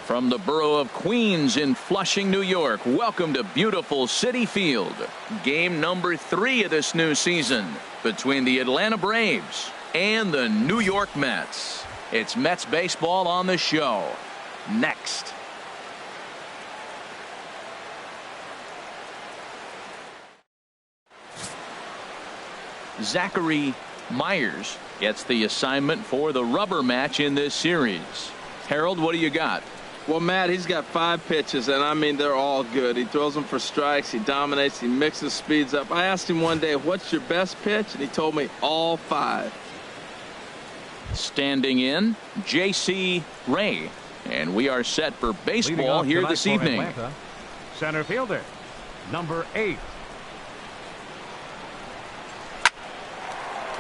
From the borough of Queens in Flushing, New York, welcome to beautiful Citi Field. Game number 3 of this new season between the Atlanta Braves and the New York Mets. It's Mets baseball on the show. Next. Zachary Myers gets the assignment for the rubber match in this series. Harold, what do you got? Well, Matt, he's got 5 pitches, and I mean, they're all good. He throws them for strikes. He dominates. He mixes speeds up. I asked him one day, what's your best pitch? And he told me all 5. Standing in, J.C. Ray. And we are set for baseball here this evening. Atlanta, center fielder, number 8.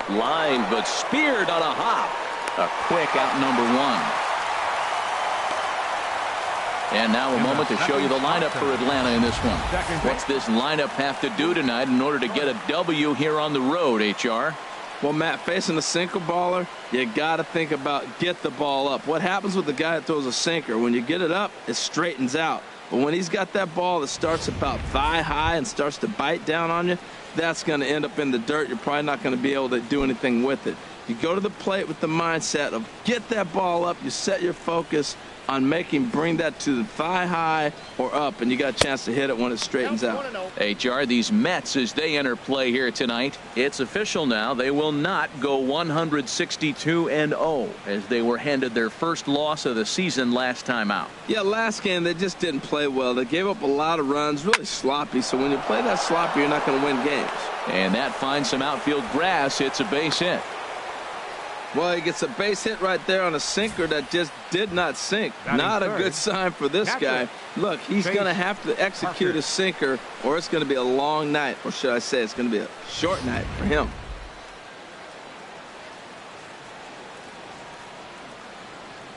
Line, but speared on a hop. A quick out number 1. And now a moment to show you the lineup for Atlanta in this one. What's this lineup have to do tonight in order to get a W here on the road, HR? Well, Matt, facing a sinker baller, you got to think about get the ball up. What happens with the guy that throws a sinker? When you get it up, it straightens out. But when he's got that ball that starts about thigh high and starts to bite down on you, that's going to end up in the dirt. You're probably not going to be able to do anything with it. You go to the plate with the mindset of get that ball up. You set your focus on bring that to the thigh high or up, and you got a chance to hit it when it straightens out. HR, these Mets, as they enter play here tonight, it's official now. They will not go 162-0 as they were handed their first loss of the season last time out. Yeah, last game they just didn't play well. They gave up a lot of runs, really sloppy. So when you play that sloppy, you're not going to win games. And that finds some outfield grass. It's a base hit. Well, he gets a base hit right there on a sinker that just did not sink. Not a good sign for this guy. Look, he's going to have to execute a sinker, or it's going to be a long night. Or should I say it's going to be a short night for him.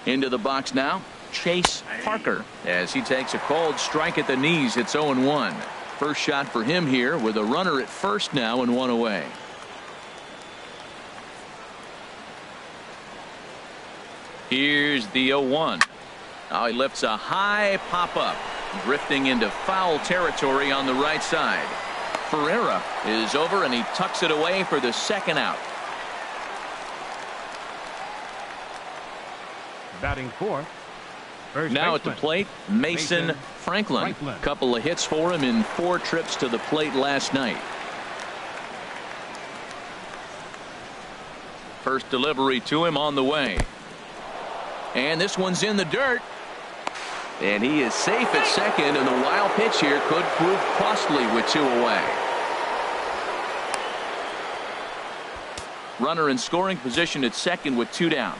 Into the box now, Chase Parker, as he takes a cold strike at the knees. It's 0-1. First shot for him here with a runner at first now and 1 away. Here's the 0-1. Now he lifts a high pop-up, drifting into foul territory on the right side. Ferreira is over, and he tucks it away for the second out. Batting fourth. Now at the plate, Mason Franklin. Couple of hits for him in 4 trips to the plate last night. First delivery to him on the way. And this one's in the dirt. And he is safe at second, and the wild pitch here could prove costly with 2 away. Runner in scoring position at second with 2 down.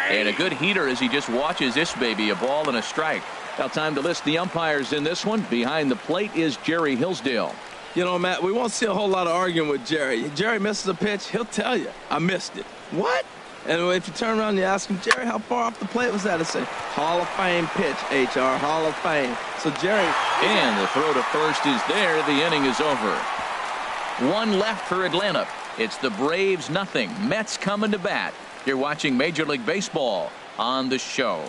And a good heater as he just watches this baby, a ball and a strike. Now time to list the umpires in this one. Behind the plate is Jerry Hillsdale. You know, Matt, we won't see a whole lot of arguing with Jerry. Jerry misses a pitch, he'll tell you, I missed it. What? And if you turn around and you ask him, Jerry, how far off the plate was that? He'll say, Hall of Fame pitch, HR, Hall of Fame. So Jerry. And the throw to first is there. The inning is over. 1 left for Atlanta. It's the Braves 0. Mets coming to bat. You're watching Major League Baseball on the show.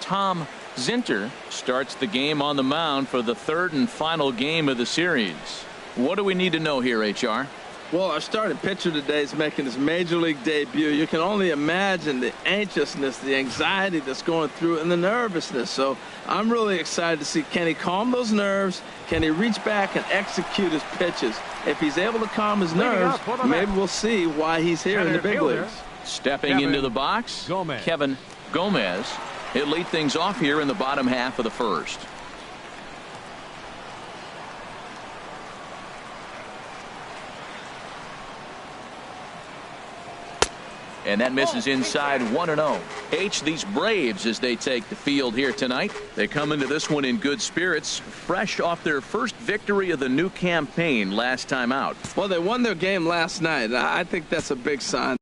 Tom Zinter starts the game on the mound for the 3rd and final game of the series. What do we need to know here, HR? Well, our starting pitcher today is making his major league debut. You can only imagine the anxiousness, the anxiety that's going through, and the nervousness. So I'm really excited to see, can he calm those nerves? Can he reach back and execute his pitches? If he's able to calm his nerves, maybe we'll see why he's here in the big leagues. Stepping into the box, Kevin Gomez. He'll lead things off here in the bottom half of the first. And that misses inside 1-0. These Braves, as they take the field here tonight, they come into this one in good spirits, fresh off their first victory of the new campaign last time out. Well, they won their game last night. I think that's a big sign.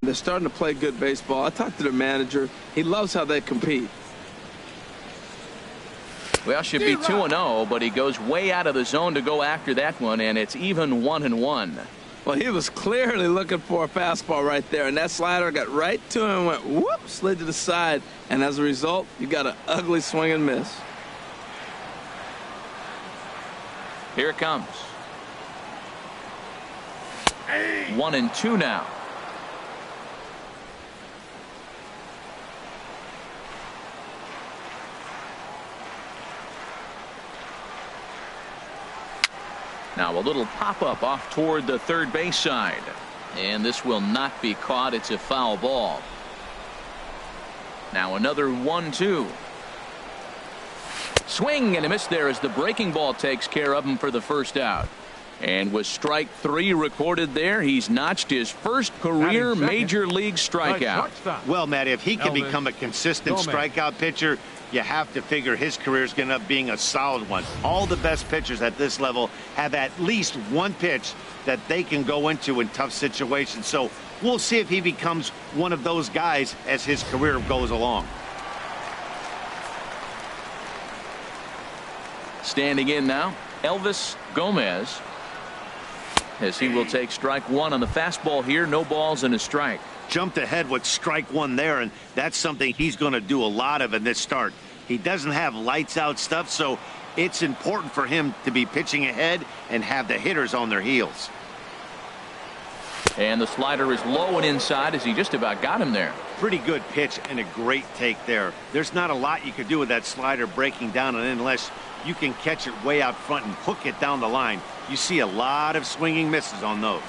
They're starting to play good baseball. I talked to their manager. He loves how they compete. Well, should be 2-0, but he goes way out of the zone to go after that one, and it's even 1-1. Well, he was clearly looking for a fastball right there, and that slider got right to him and went whoop, slid to the side, and as a result, you got an ugly swing and miss. Here it comes. 1-2 now. Now a little pop-up off toward the third base side. And this will not be caught. It's a foul ball. Now another 1-2. Swing and a miss there as the breaking ball takes care of him for the first out. And with strike 3 recorded there, he's notched his first career major league strikeout. Well, Matt, if he can become a consistent strikeout pitcher, you have to figure his career is going to end up being a solid one. All the best pitchers at this level have at least one pitch that they can go into in tough situations. So we'll see if he becomes one of those guys as his career goes along. Standing in now, Elvis Gomez, as he will take strike 1 on the fastball here. No balls and a strike. Jumped ahead with strike 1 there, and that's something he's going to do a lot of in this start. He doesn't have lights out stuff, so it's important for him to be pitching ahead and have the hitters on their heels. And the slider is low and inside as he just about got him there. Pretty good pitch and a great take there. There's not a lot you could do with that slider breaking down, and unless you can catch it way out front and hook it down the line, you see a lot of swinging misses on those.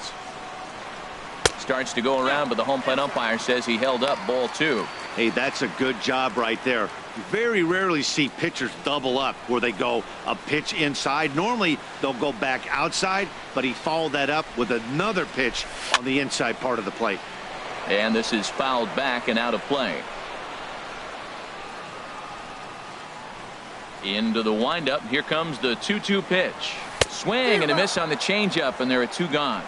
Starts to go around, but the home plate umpire says he held up. Ball 2. Hey, that's a good job right there. You very rarely see pitchers double up where they go a pitch inside. Normally they'll go back outside, but he followed that up with another pitch on the inside part of the plate. And this is fouled back and out of play. Into the windup. Here comes the 2-2 pitch. Swing and a miss on the changeup, and there are 2 gone.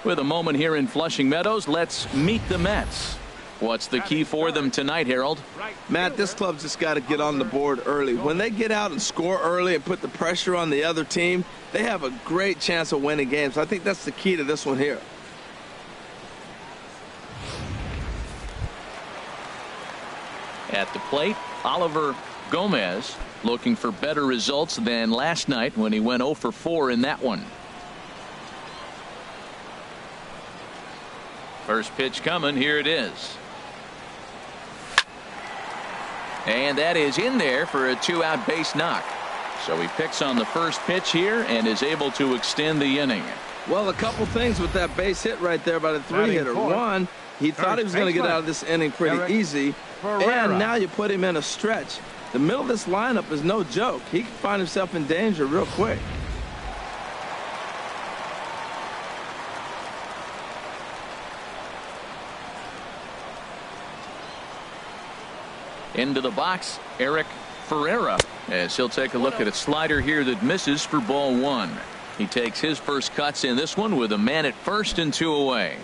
With a moment here in Flushing Meadows, let's meet the Mets. What's the key for them tonight, Harold? Matt, this club's just got to get on the board early. When they get out and score early and put the pressure on the other team, they have a great chance of winning games. I think that's the key to this one here. At the plate, Oliver Gomez looking for better results than last night when he went 0 for 4 in that one. First pitch coming. Here it is. And that is in there for a 2-out base knock. So he picks on the first pitch here and is able to extend the inning. Well, a couple things with that base hit right there by the 3-hitter. One, he thought he was going to get out of this inning pretty easy. And now you put him in a stretch. The middle of this lineup is no joke. He can find himself in danger real quick. Into the box, Eric Ferreira, as he'll take a look at a slider here that misses for ball 1. He takes his first cuts in this one with a man at first and 2 away.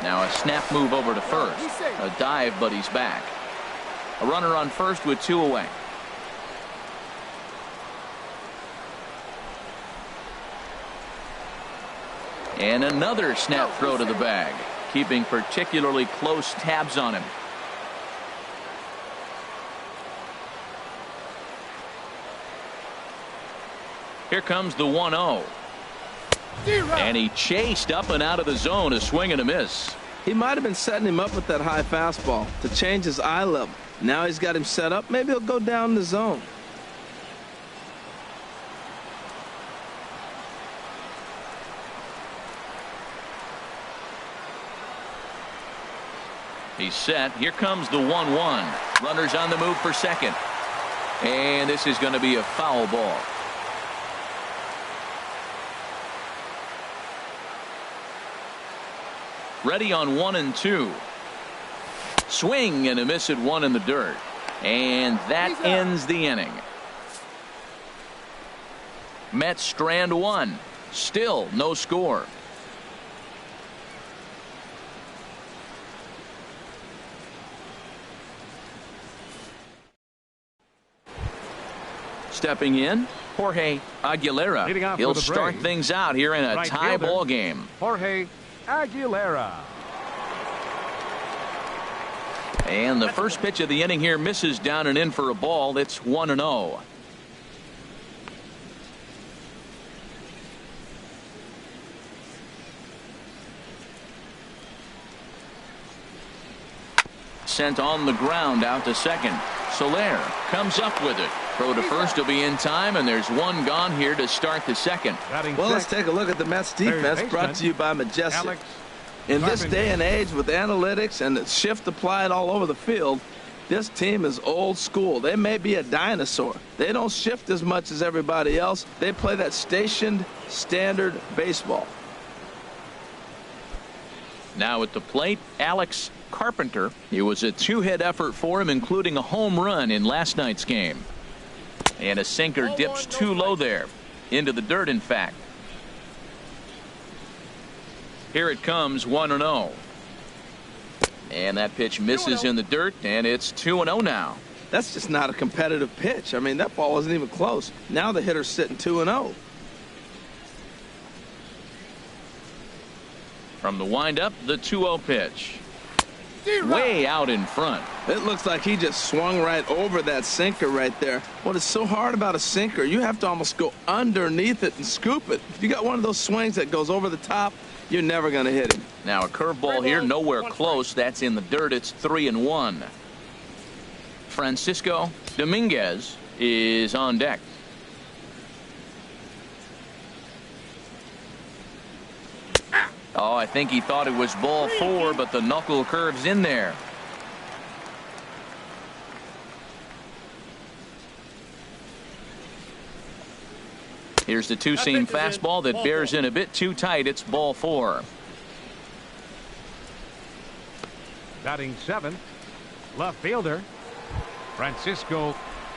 Now a snap move over to first. A dive, but he's back. A runner on first with 2 away. And another snap throw to the bag, keeping particularly close tabs on him. Here comes the 1-0. And he chased up and out of the zone, a swing and a miss. He might have been setting him up with that high fastball to change his eye level. Now he's got him set up. Maybe he'll go down the zone. He's set. Here comes the 1-1. Runners on the move for second. And this is going to be a foul ball. Ready on 1 and 2. Swing and a miss at 1 in the dirt. And that ends the inning. Mets strand 1. Still no score. stepping in, Jorge Aguilera. Leading off He'll for the start Braves, things out here in a right tie fielder, ball game. Jorge Aguilera. And the first pitch of the inning here misses down and in for a ball. It's 1-0. Sent on the ground out to second. Soler comes up with it. Throw to first will be in time, and there's one gone here to start the second. Well, let's take a look at the Mets defense, brought to you by Majestic. In this day and age, with analytics and the shift applied all over the field, this team is old school. They may be a dinosaur. They don't shift as much as everybody else. They play that stationed, standard baseball. Now at the plate, Alex Carpenter. It was a two-hit effort for him, including a home run in last night's game. And a sinker dips too low there. Into the dirt, in fact. Here it comes, 1-0. And that pitch misses in the dirt, and it's 2-0 now. That's just not a competitive pitch. I mean, that ball wasn't even close. Now the hitter's sitting 2-0. From the windup, the 2-0 pitch. Way out in front. It looks like he just swung right over that sinker right there. What is so hard about a sinker, you have to almost go underneath it and scoop it. If you got one of those swings that goes over the top, you're never going to hit him. Now a curveball here, nowhere close. That's in the dirt. It's 3-1. Francisco Dominguez is on deck. Oh, I think he thought it was ball 4, but the knuckle curves in there. Here's the two-seam fastball that bears in a bit too tight. It's ball 4. Batting 7th, left fielder, Francisco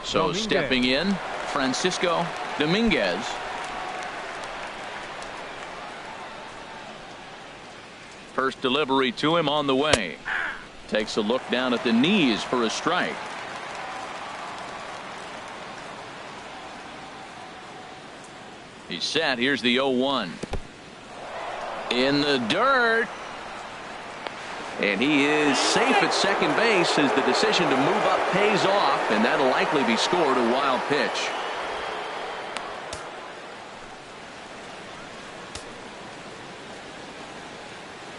Dominguez. Stepping in, Francisco Dominguez. First delivery to him on the way. Takes a look down at the knees for a strike. He's set. Here's the 0-1. In the dirt. And he is safe at second base as the decision to move up pays off, and that'll likely be scored. A wild pitch.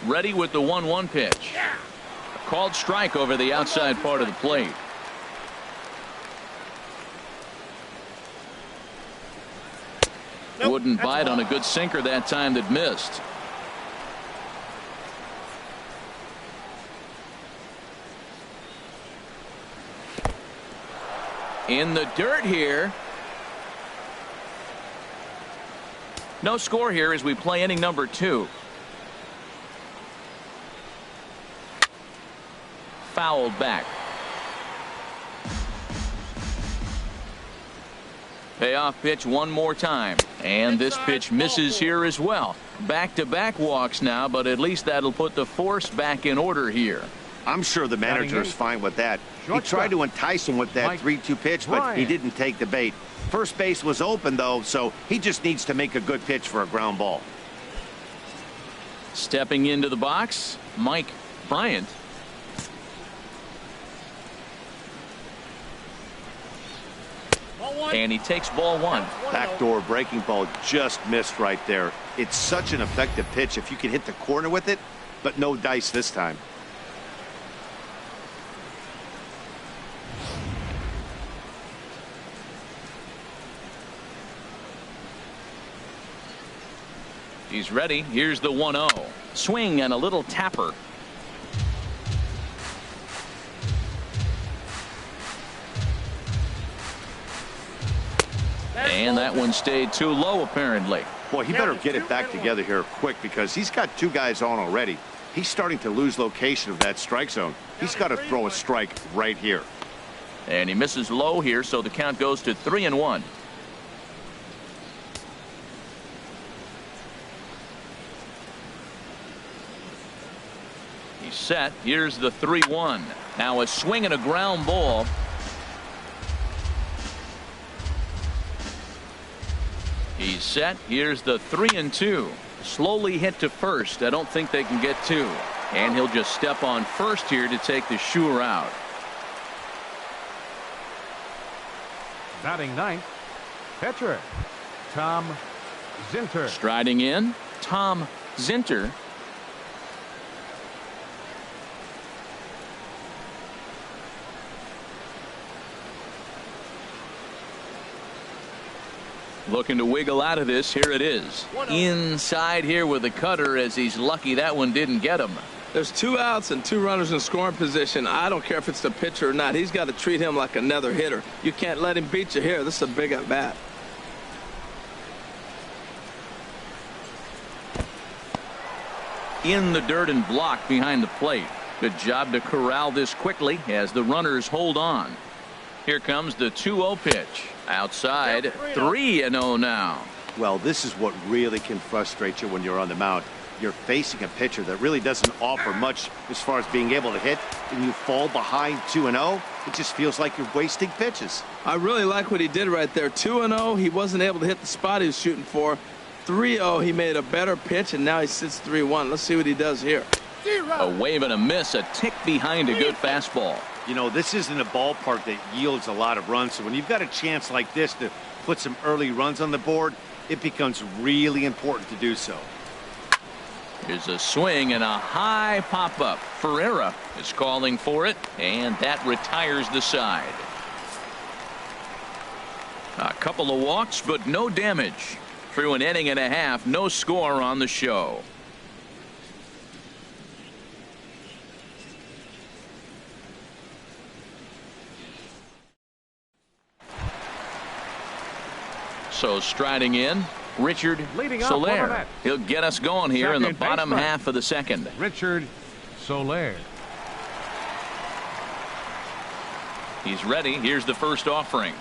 Ready with the 1-1 pitch. A called strike over the outside part of the plate. Wouldn't bite on a good sinker that time that missed. In the dirt here. No score here as we play inning number 2. Fouled back. Payoff pitch one more time. And this pitch misses here as well. Back-to-back walks now, but at least that'll put the force back in order here. I'm sure the manager is fine with that. He tried to entice him with that 3-2 pitch, but he didn't take the bait. First base was open, though, so he just needs to make a good pitch for a ground ball. Stepping into the box, Mike Bryant. And he takes ball 1. Backdoor breaking ball just missed right there. It's such an effective pitch if you can hit the corner with it, but no dice this time. He's ready. Here's the 1-0. Swing and a little tapper. And that one stayed too low, apparently. Boy, he better get it back together here quick because he's got 2 guys on already. He's starting to lose location of that strike zone. He's got to throw a strike right here. And he misses low here, so the count goes to 3-1. He's set. Here's the 3-1. Now a swing and a ground ball. He's set. Here's the 3-2. Slowly hit to first. I don't think they can get two. And he'll just step on first here to take the sure out. Batting ninth, pitcher Tom Zinter. Striding in, Tom Zinter. Looking to wiggle out of this. Here it is. Inside here with the cutter, as he's lucky that one didn't get him. There's 2 outs and 2 runners in scoring position. I don't care if it's the pitcher or not. He's got to treat him like another hitter. You can't let him beat you here. This is a big at bat. In the dirt and blocked behind the plate. Good job to corral this quickly as the runners hold on. Here comes the 2-0 pitch. Outside, 3-0 now. Well, this is what really can frustrate you when you're on the mound. You're facing a pitcher that really doesn't offer much as far as being able to hit, and you fall behind 2-0. It just feels like you're wasting pitches. I really like what he did right there. 2-0, he wasn't able to hit the spot he was shooting for. 3-0, he made a better pitch, and now he sits 3-1. Let's see what he does here. A wave and a miss, a tick behind a good fastball. You know, this isn't a ballpark that yields a lot of runs, so when you've got a chance like this to put some early runs on the board, it becomes really important to do so. Here's a swing and a high pop-up. Ferreira is calling for it, and that retires the side. A couple of walks, but no damage. Through an inning and a half, no score on the show. So striding in, Richard Soler. He'll get us going here in the bottom half of the second. Richard Soler. He's ready. Here's the first offering.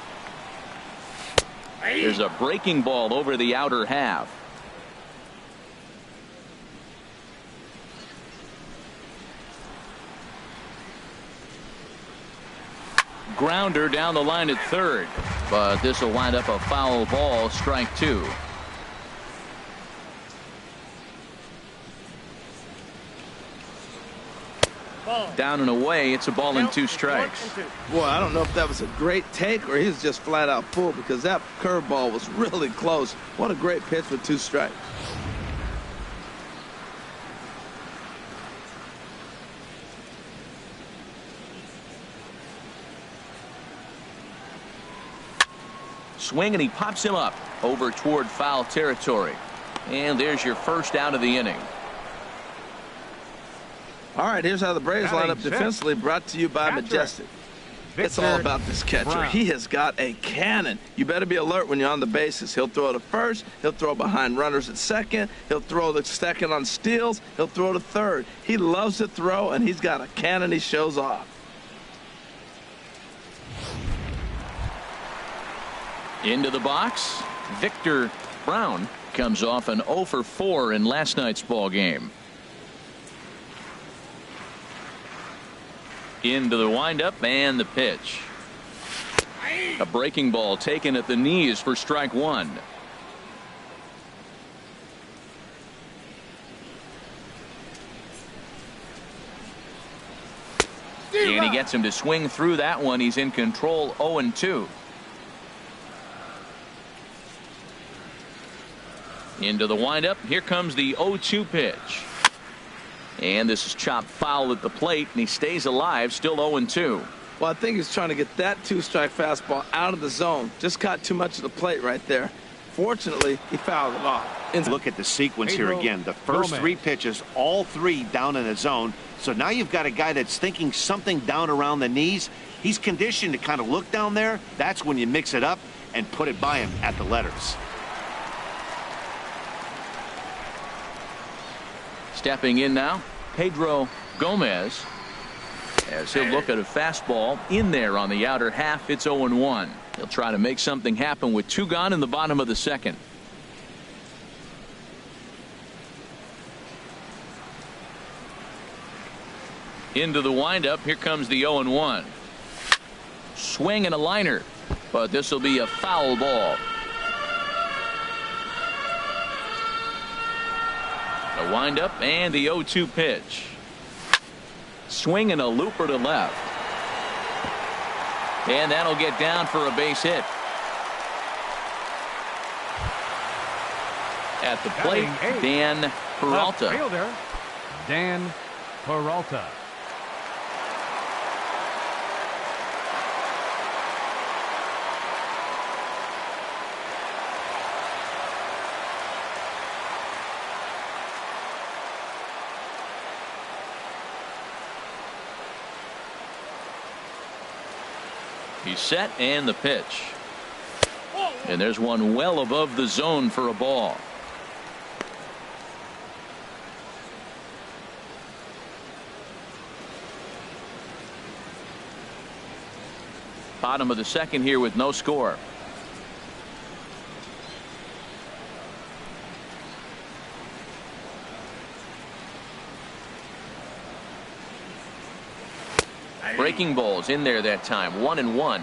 There's a breaking ball over the outer half. Grounder down the line at third, but this will wind up a foul ball, strike two. Down and away, it's a ball and 2 strikes. Boy, I don't know if that was a great take or he was just flat out fooled, because that curveball was really close. What a great pitch with 2 strikes. Swing, and he pops him up over toward foul territory. And there's your first out of the inning. All right, here's how the Braves line up defensively, brought to you by Majestic. It's all about this catcher. He has got a cannon. You better be alert when you're on the bases. He'll throw to first. He'll throw behind runners at second. He'll throw the second on steals. He'll throw to third. He loves to throw, and he's got a cannon he shows off. Into the box, Victor Brown comes off an 0 for 4 in last night's ball game. Into the windup and the pitch. A breaking ball taken at the knees for strike 1. And he gets him to swing through that one. He's in control, 0-2. Into the windup. Here comes the 0-2 pitch. And this is chopped foul at the plate, and he stays alive, still 0-2. Well, I think he's trying to get that 2-strike fastball out of the zone. Just caught too much of the plate right there. Fortunately, he fouled it off. Look at the sequence here again. The first 3 pitches, all 3 down in the zone. So now you've got a guy that's thinking something down around the knees. He's conditioned to kind of look down there. That's when you mix it up and put it by him at the letters. Stepping in now, Pedro Gomez, as he'll look at a fastball in there on the outer half. It's 0-1. He'll try to make something happen with 2 gone in the bottom of the second. Into the windup. Here comes the 0-1. Swing and a liner, but this will be a foul ball. The windup and the 0-2 pitch. Swing and a looper to left. And that'll get down for a base hit. At the plate, Dan Peralta. Left fielder, Dan Peralta. He's set and the pitch. And there's one well above the zone for a ball. Bottom of the second here with no score. Breaking balls in there that time. 1-1.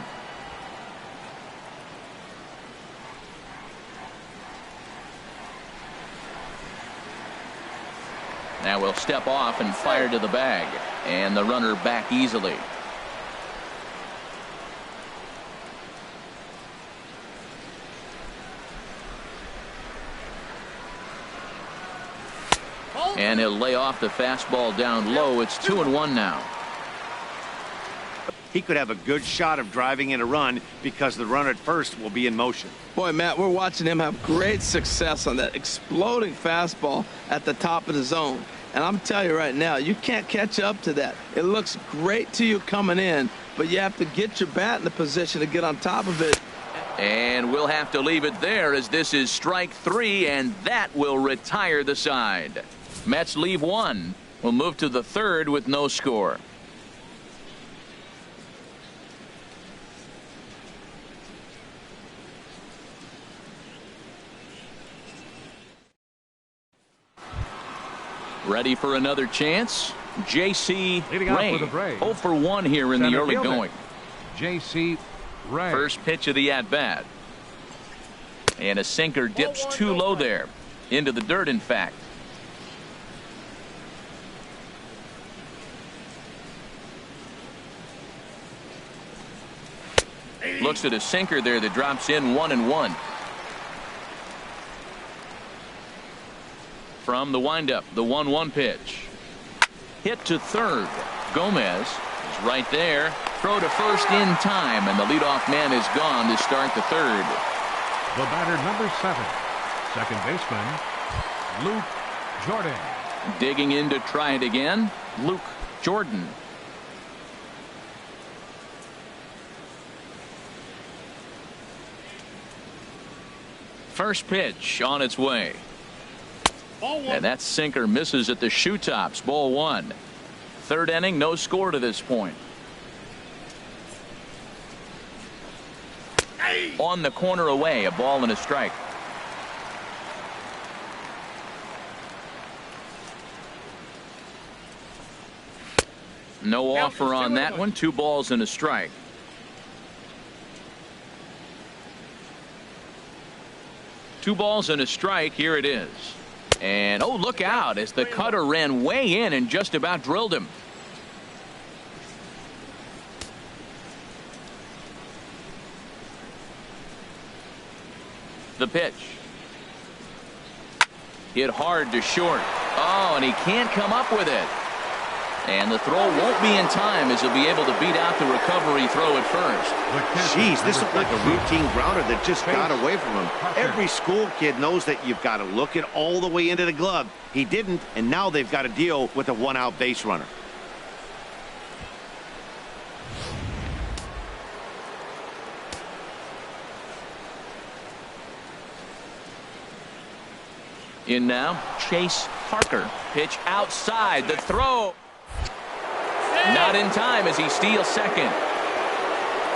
Now we'll step off and fire to the bag, and the runner back easily. And he'll lay off the fastball down low. It's 2-1 now. He could have a good shot of driving in a run because the runner at first will be in motion. Boy, Matt, we're watching him have great success on that exploding fastball at the top of the zone. And I'm telling you right now, you can't catch up to that. It looks great to you coming in, but you have to get your bat in the position to get on top of it. And we'll have to leave it there as this is strike 3, and that will retire the side. Mets leave one. We'll move to the third with no score. Ready for another chance? J.C. Ray. 0 for 1 here in the early going. J.C. Ray. First pitch of the at-bat. And a sinker dips too low there. Into the dirt, in fact. Looks at a sinker there that drops in 1-1. From the windup, the 1-1 pitch. Hit to third. Gomez is right there. Throw to first in time, and the leadoff man is gone to start the third. The batter, number 7, second baseman, Luke Jordan. Digging in to try it again, Luke Jordan. First pitch on its way. And that sinker misses at the shoe tops. Ball 1. Third inning, no score to this point. On the corner away, a ball and a strike. No offer on that one. 2 balls and a strike. Two balls and a strike. Here it is. And oh, look out as the cutter ran way in and just about drilled him. The pitch. Hit hard to short. Oh, and he can't come up with it. And the throw won't be in time as he'll be able to beat out the recovery throw at first. Jeez, this looked like a routine grounder that just got away from him. Every school kid knows that you've got to look it all the way into the glove. He didn't, and now they've got to deal with a 1-out base runner. In now, Chase Parker. Pitch outside. The throw. Not in time as he steals second.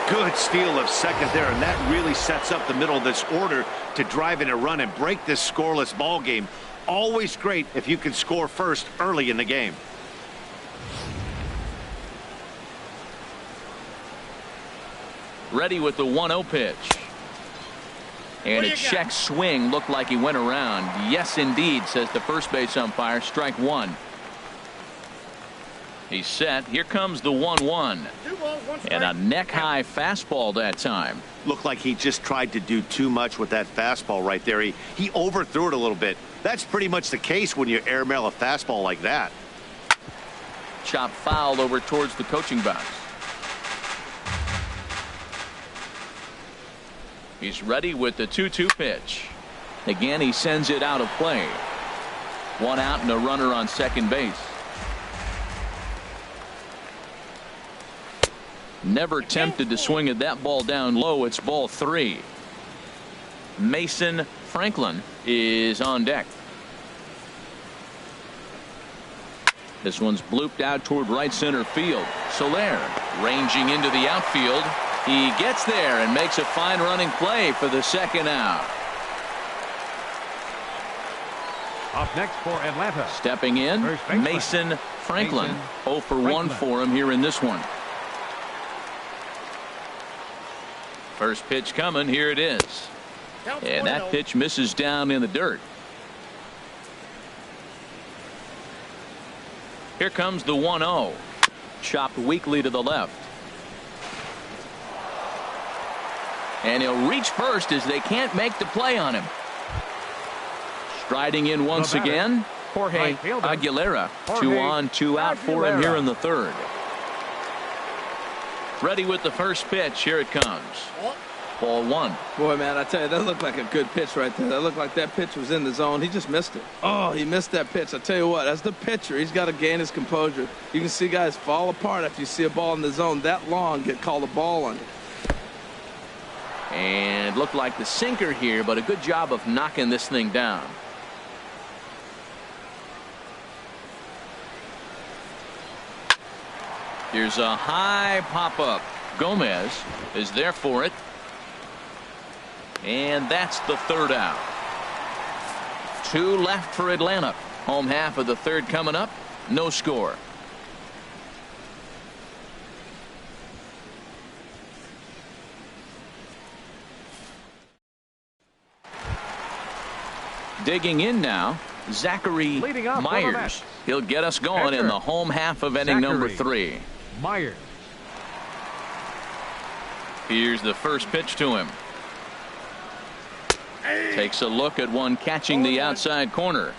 Good steal of second there, and that really sets up the middle of this order to drive in a run and break this scoreless ball game. Always great if you can score first early in the game. Ready with the 1-0 pitch. And a check swing looked like he went around. Yes, indeed, says the first base umpire. Strike one. He's set. Here comes the 1-1. And a neck-high fastball that time. Looked like he just tried to do too much with that fastball right there. He overthrew it a little bit. That's pretty much the case when you airmail a fastball like that. Chop foul over towards the coaching box. He's ready with the 2-2 pitch. Again, he sends it out of play. One out and a runner on second base. Never tempted to swing at that ball down low. It's ball 3. Mason Franklin is on deck. This one's blooped out toward right center field. Soler ranging into the outfield. He gets there and makes a fine running play for the second out. Up next for Atlanta. Stepping in, Mason Franklin. 0 for 1 for him here in this one. First pitch coming. Here it is. And that pitch misses down in the dirt. Here comes the 1-0. Chopped weakly to the left. And he'll reach first as they can't make the play on him. Striding in once again, Jorge Aguilera. 2 on, 2 out for him here in the third. Ready with the first pitch. Here it comes. Ball 1. Boy, man, I tell you, that looked like a good pitch right there. That looked like that pitch was in the zone. He just missed it. Oh, he missed that pitch. I tell you what, as the pitcher, he's got to gain his composure. You can see guys fall apart after you see a ball in the zone that long get called a ball on it. And looked like the sinker here, but a good job of knocking this thing down. Here's a high pop-up. Gomez is there for it. And that's the third out. 2 left for Atlanta. Home half of the third coming up. No score. Digging in now, Zachary Myers. He'll get us going in the home half of inning number 3. Myers. Here's the first pitch to him. Takes a look at one catching the outside corner.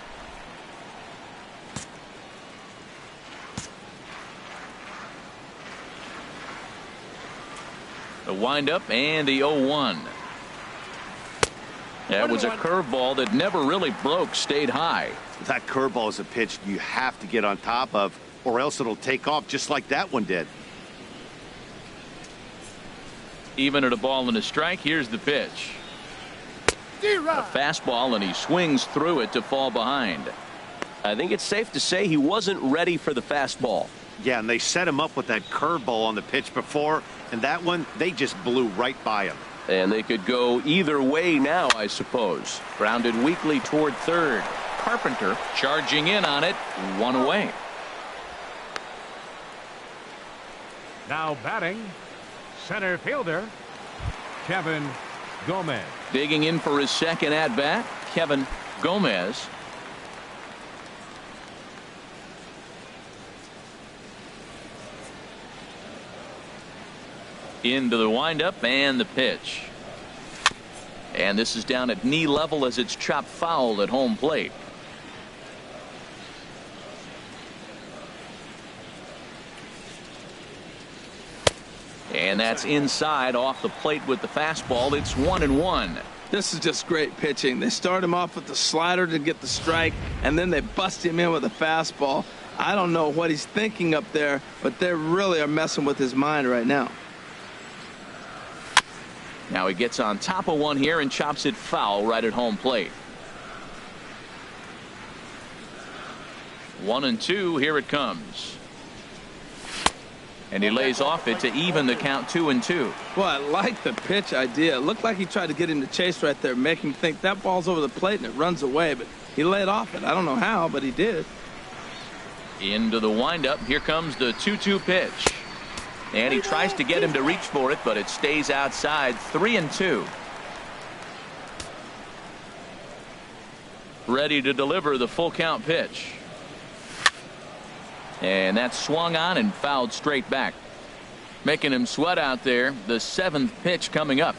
The windup and the 0-1. That was a curveball that never really broke, stayed high. That curveball is a pitch you have to get on top of, or else it'll take off just like that one did. Even at a ball and a strike, here's the pitch. A fastball, and he swings through it to fall behind. I think it's safe to say he wasn't ready for the fastball. Yeah, and they set him up with that curveball on the pitch before, and that one, they just blew right by him. And they could go either way now, I suppose. Grounded weakly toward third. Carpenter charging in on it. 1 away. Now batting, center fielder, Kevin Gomez. Digging in for his second at-bat, Kevin Gomez. Into the windup and the pitch. And this is down at knee level as it's chopped foul at home plate. And that's inside off the plate with the fastball. It's 1-1. This is just great pitching. They start him off with the slider to get the strike, and then they bust him in with a fastball. I don't know what he's thinking up there, but they really are messing with his mind right now. Now he gets on top of one here and chops it foul right at home plate. 1-2. Here it comes. And he lays off it to even the count 2-2. Well, I like the pitch idea. It looked like he tried to get him to chase right there, make him think that ball's over the plate and it runs away, but he laid off it. I don't know how, but he did. Into the windup. Here comes the 2-2 pitch. And he tries to get him to reach for it, but it stays outside. 3-2. Ready to deliver the full count pitch. And that's swung on and fouled straight back. Making him sweat out there. The 7th pitch coming up.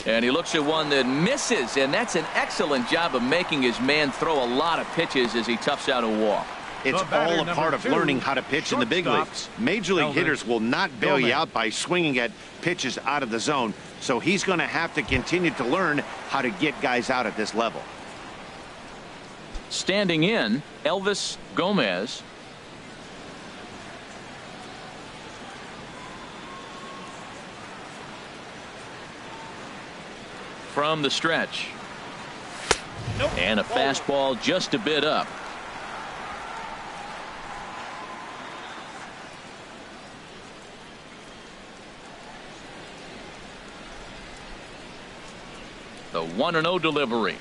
And he looks at one that misses, and that's an excellent job of making his man throw a lot of pitches as he toughs out a walk. It's all a part of learning how to pitch in the big leagues. Major league hitters will not bail you out by swinging at pitches out of the zone, so he's going to have to continue to learn how to get guys out at this level. Standing in, Elvis Gomez. From the stretch. And a fastball just a bit up. The 1-0 delivery.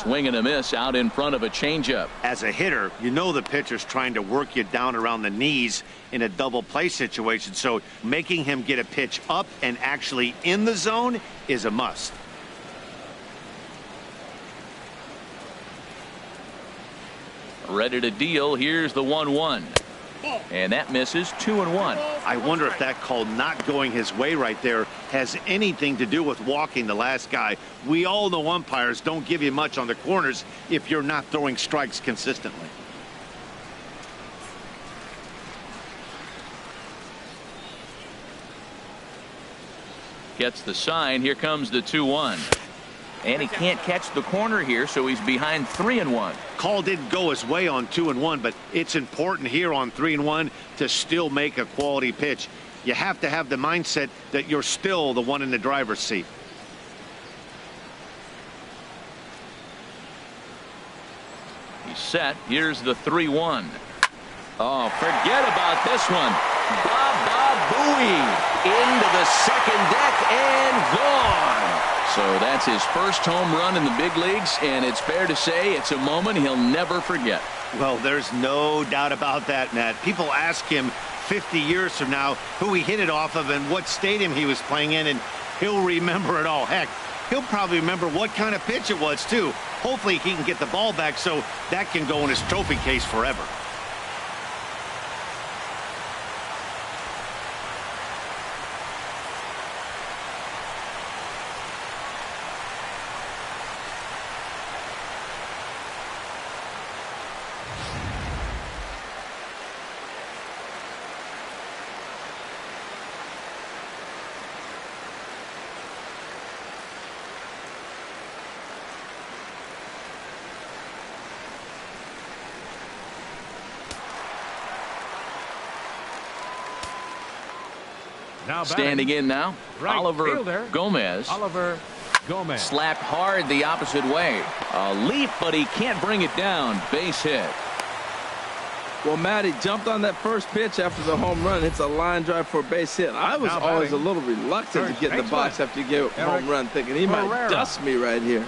Swing and a miss out in front of a changeup. As a hitter, you know the pitcher's trying to work you down around the knees in a double play situation, so making him get a pitch up and actually in the zone is a must. Ready to deal. Here's the 1-1. And that misses. 2-1. I wonder if that call not going his way right there has anything to do with walking the last guy. We all know umpires don't give you much on the corners if you're not throwing strikes consistently. Gets the sign. Here comes the 2-1. And he can't catch the corner here, so he's behind 3-1. Call didn't go his way on 2-1, but it's important here on 3-1 to still make a quality pitch. You have to have the mindset that you're still the one in the driver's seat. He's set. Here's the 3-1. Oh, forget about this one. Baba Booey into the second deck and gone. So that's his first home run in the big leagues, and it's fair to say it's a moment he'll never forget. Well, there's no doubt about that, Matt. People ask him 50 years from now who he hit it off of and what stadium he was playing in, and he'll remember it all. Heck, he'll probably remember what kind of pitch it was, too. Hopefully he can get the ball back so that can go in his trophy case forever. Standing in now, right Oliver fielder, Gomez. Oliver Gomez. Slapped hard the opposite way. A leap, but he can't bring it down. Base hit. Well, Matt, he jumped on that first pitch after the home run. It's a line drive for a base hit. I was always a little reluctant to get in the box after you get a home run, thinking he might dust me right here.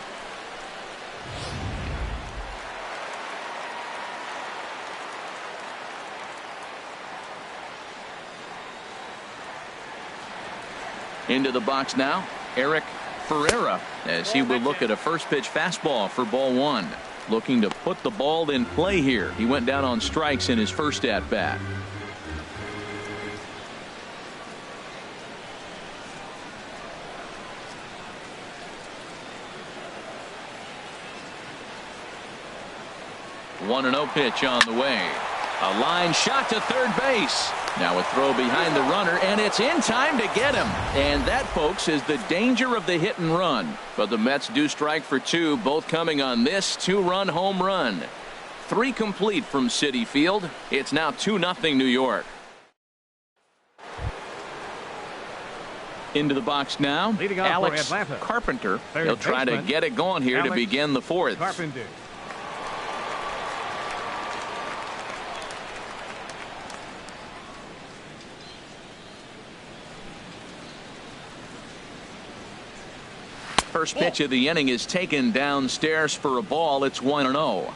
Into the box now, Eric Ferreira, as he will look at a first pitch fastball for ball 1. Looking to put the ball in play here. He went down on strikes in his first at bat. The 1-0 pitch on the way. A line shot to third base. Now a throw behind the runner, and it's in time to get him. And that, folks, is the danger of the hit and run. But the Mets do strike for 2, both coming on this 2-run home run. 3 complete from Citi Field. It's now 2-0 New York. Into the box now, Alex Carpenter. He'll try to get it going here to begin the 4th. Carpenter. First pitch of the inning is taken downstairs for a ball. It's 1-0.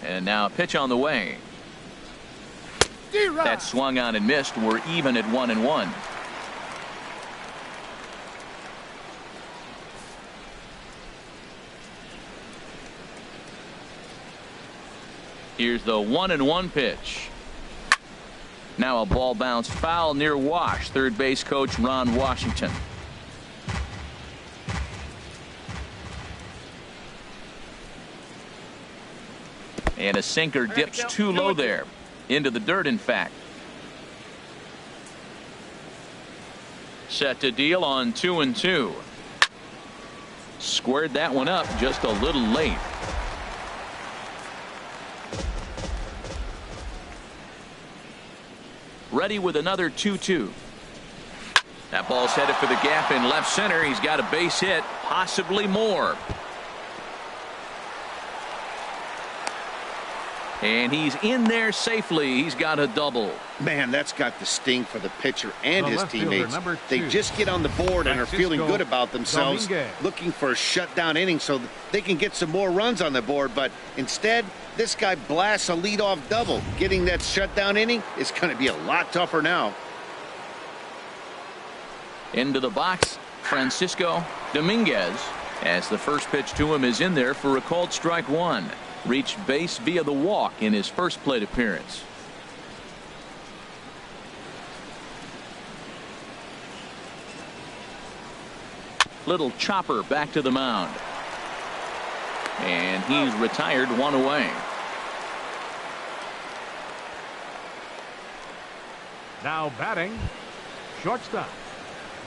And now a pitch on the way. That swung on and missed. We're even at 1-1. Here's the 1-1 pitch. Now a ball bounce foul near Wash. Third base coach Ron Washington. And a sinker dips too low there. Into the dirt, in fact. Set to deal on 2-2. Squared that one up just a little late. Ready with another 2-2. That ball's headed for the gap in left center. He's got a base hit, possibly more. And he's in there safely. He's got a double. Man, that's got the sting for the pitcher and his teammates. They just get on the board and are feeling good about themselves, looking for a shutdown inning so they can get some more runs on the board. But instead, this guy blasts a leadoff double. Getting that shutdown inning is going to be a lot tougher now. Into the box, Francisco Dominguez, as the first pitch to him is in there for a called strike one. Reached base via the walk in his first plate appearance. Little chopper back to the mound. And he's retired, one away. Now batting, shortstop.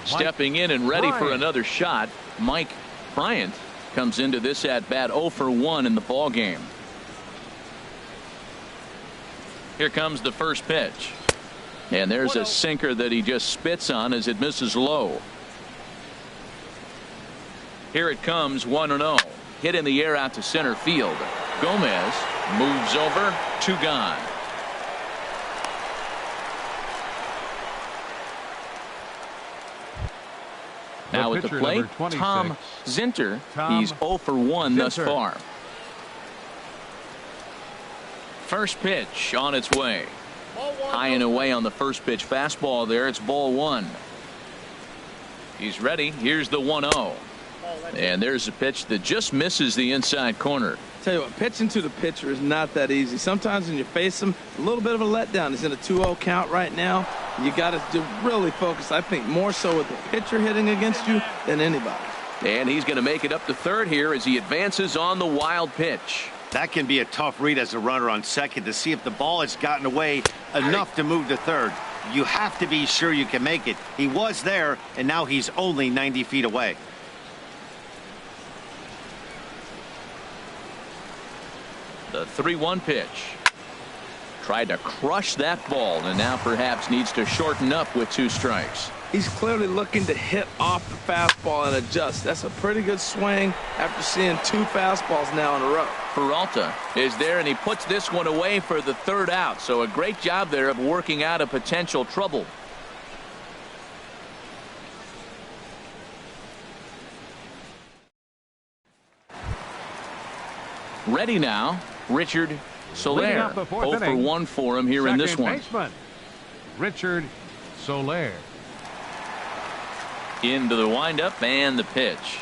Stepping in and ready for another shot, Mike Bryant comes into this at bat 0 for 1 in the ball game. Here comes the first pitch. And there's a sinker that he just spits on as it misses low. Here it comes, 1-0. Hit in the air out to center field. Gomez moves over, 2 gone. Now at the plate, Tom Zinter. He's 0 for 1 thus far. First pitch on its way. High and away on the first pitch fastball there. It's ball 1. He's ready. Here's the 1-0. And there's a pitch that just misses the inside corner. Tell you what, pitching to the pitcher is not that easy. Sometimes when you face him, a little bit of a letdown. He's in a 2-0 count right now. You got to really focus, I think, more so with the pitcher hitting against you than anybody. And he's going to make it up to third here as he advances on the wild pitch. That can be a tough read as a runner on second to see if the ball has gotten away enough to move to third. You have to be sure you can make it. He was there, and now he's only 90 feet away. The 3-1 pitch. Tried to crush that ball and now perhaps needs to shorten up with 2 strikes. He's clearly looking to hit off the fastball and adjust. That's a pretty good swing after seeing 2 fastballs now in a row. Peralta is there and he puts this one away for the 3rd out. So a great job there of working out a potential trouble. Ready now, Richard Soler. 0 for 1 for him here in this one. Baseman, Richard Soler. Into the windup and the pitch.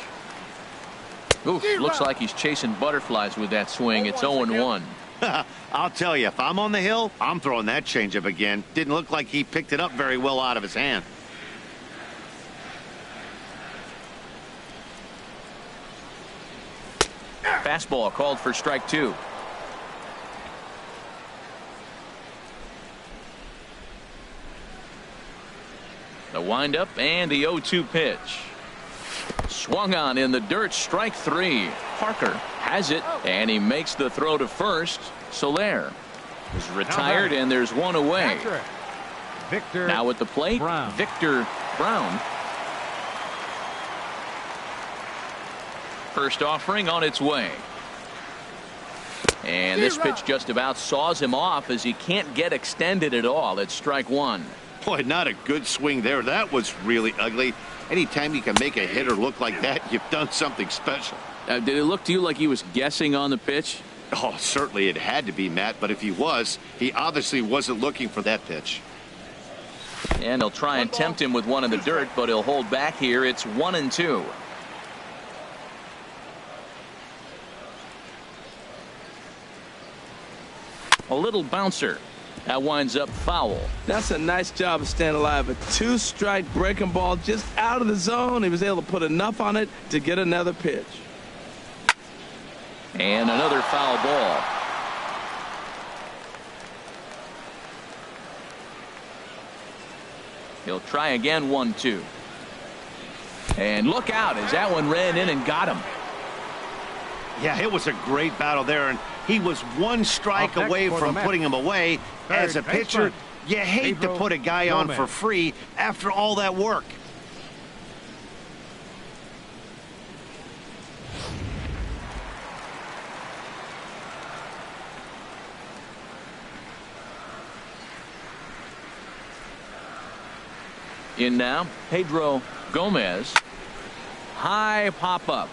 Oof, looks like he's chasing butterflies with that swing. It's 0-1. I'll tell you, if I'm on the hill, I'm throwing that changeup again. Didn't look like he picked it up very well out of his hand. Fastball called for strike 2. The windup and the 0-2 pitch. Swung on in the dirt, strike 3. Parker has it and he makes the throw to first. Soler is retired and there's 1 away. Victor now at the plate, Brown. Victor Brown. First offering on its way. And this pitch just about saws him off as he can't get extended at all. It's strike 1. Boy, not a good swing there. That was really ugly. Anytime you can make a hitter look like that, you've done something special. Did it look to you like he was guessing on the pitch? Oh, certainly it had to be, Matt, but if he was, he obviously wasn't looking for that pitch. And he'll try and tempt him with one in the dirt, but he'll hold back here. It's 1-2. A little bouncer. That winds up foul. That's a nice job of staying alive. A 2-strike breaking ball just out of the zone. He was able to put enough on it to get another pitch. And another foul ball. He'll try again, 1-2. And look out as that one ran in and got him. Yeah, it was a great battle there, and he was one strike away from putting him away. As a pitcher, you hate to put a guy on for free after all that work. In now, Pedro Gomez. High pop up.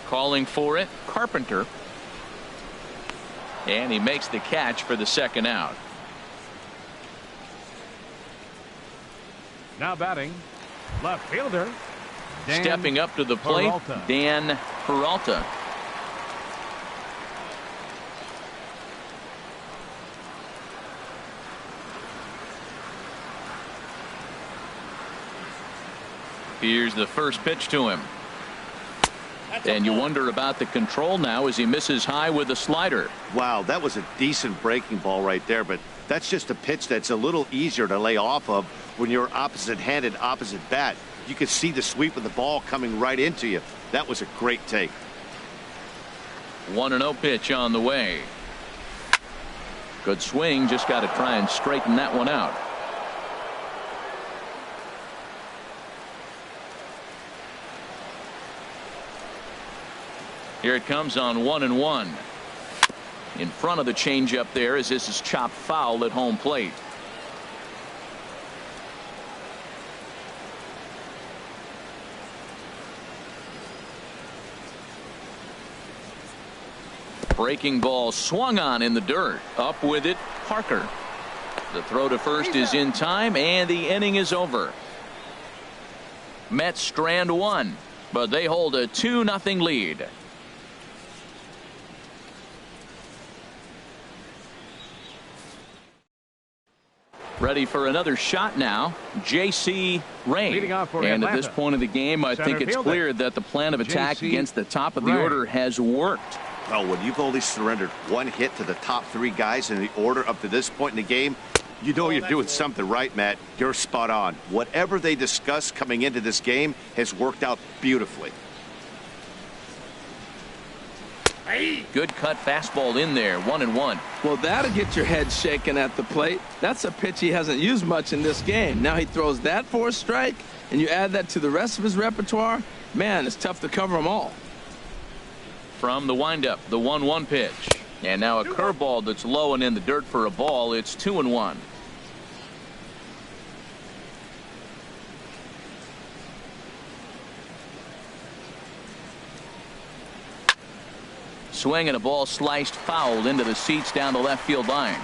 Calling for it, Carpenter. And he makes the catch for the second out. Now batting, left fielder. Dan Stepping up to the plate, Peralta. Dan Peralta. Here's the first pitch to him. And you wonder about the control now as he misses high with a slider. Wow, that was a decent breaking ball right there, but that's just a pitch that's a little easier to lay off of when you're opposite-handed, opposite bat. You could see the sweep of the ball coming right into you. That was a great take. 1-0 pitch on the way. Good swing, just got to try and straighten that one out. Here it comes on 1-1. In front of the changeup there as this is chopped foul at home plate. Breaking ball swung on in the dirt. Up with it, Parker. The throw to first is in time, and the inning is over. Mets strand one, but they hold a 2-0 lead. Ready for another shot now, J.C. Rain. And at this point of the game, I think it's clear that the plan of attack against the top of the order has worked. Well, when you've only surrendered one hit to the top three guys in the order up to this point in the game, you know you're doing something right, Matt. You're spot on. Whatever they discussed coming into this game has worked out beautifully. Good cut fastball in there, 1-1. Well, that'll get your head shaken at the plate. That's a pitch he hasn't used much in this game. Now he throws that for a strike, and you add that to the rest of his repertoire. Man, it's tough to cover them all. From the windup, the 1-1 pitch. And now a curveball that's low and in the dirt for a ball. It's 2-1. Swing and a ball sliced foul into the seats down the left field line.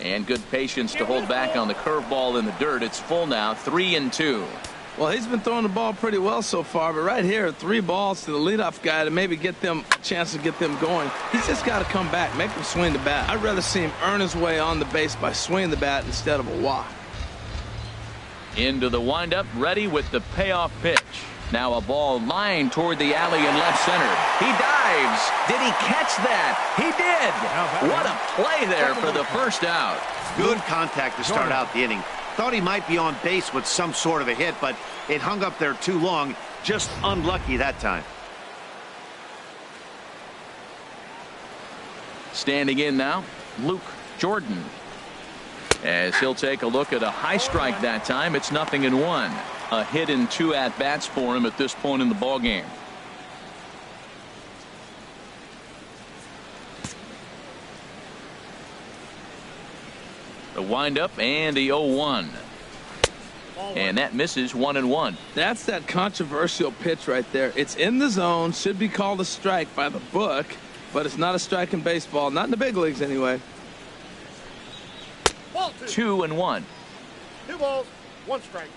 And good patience to hold back on the curveball in the dirt. It's full now, 3-2. Well, he's been throwing the ball pretty well so far, but right here, 3 balls to the leadoff guy to maybe get them a chance to get them going. He's just got to come back, make him swing the bat. I'd rather see him earn his way on the base by swinging the bat instead of a walk. Into the windup, ready with the payoff pitch. Now a ball lined toward the alley in left center. He dives. Did he catch that? He did. What a play there for the first out. Good contact to start out the inning. Thought he might be on base with some sort of a hit, but it hung up there too long. Just unlucky that time. Standing in now, Luke Jordan. As he'll take a look at a high strike that time. It's 0-1. A hit in 2 at-bats for him at this point in the ball game. The windup and the 0-1. And that misses 1-1. That's that controversial pitch right there. It's in the zone, should be called a strike by the book, but it's not a strike in baseball, not in the big leagues anyway. 2-1. 2 balls, 1 strike.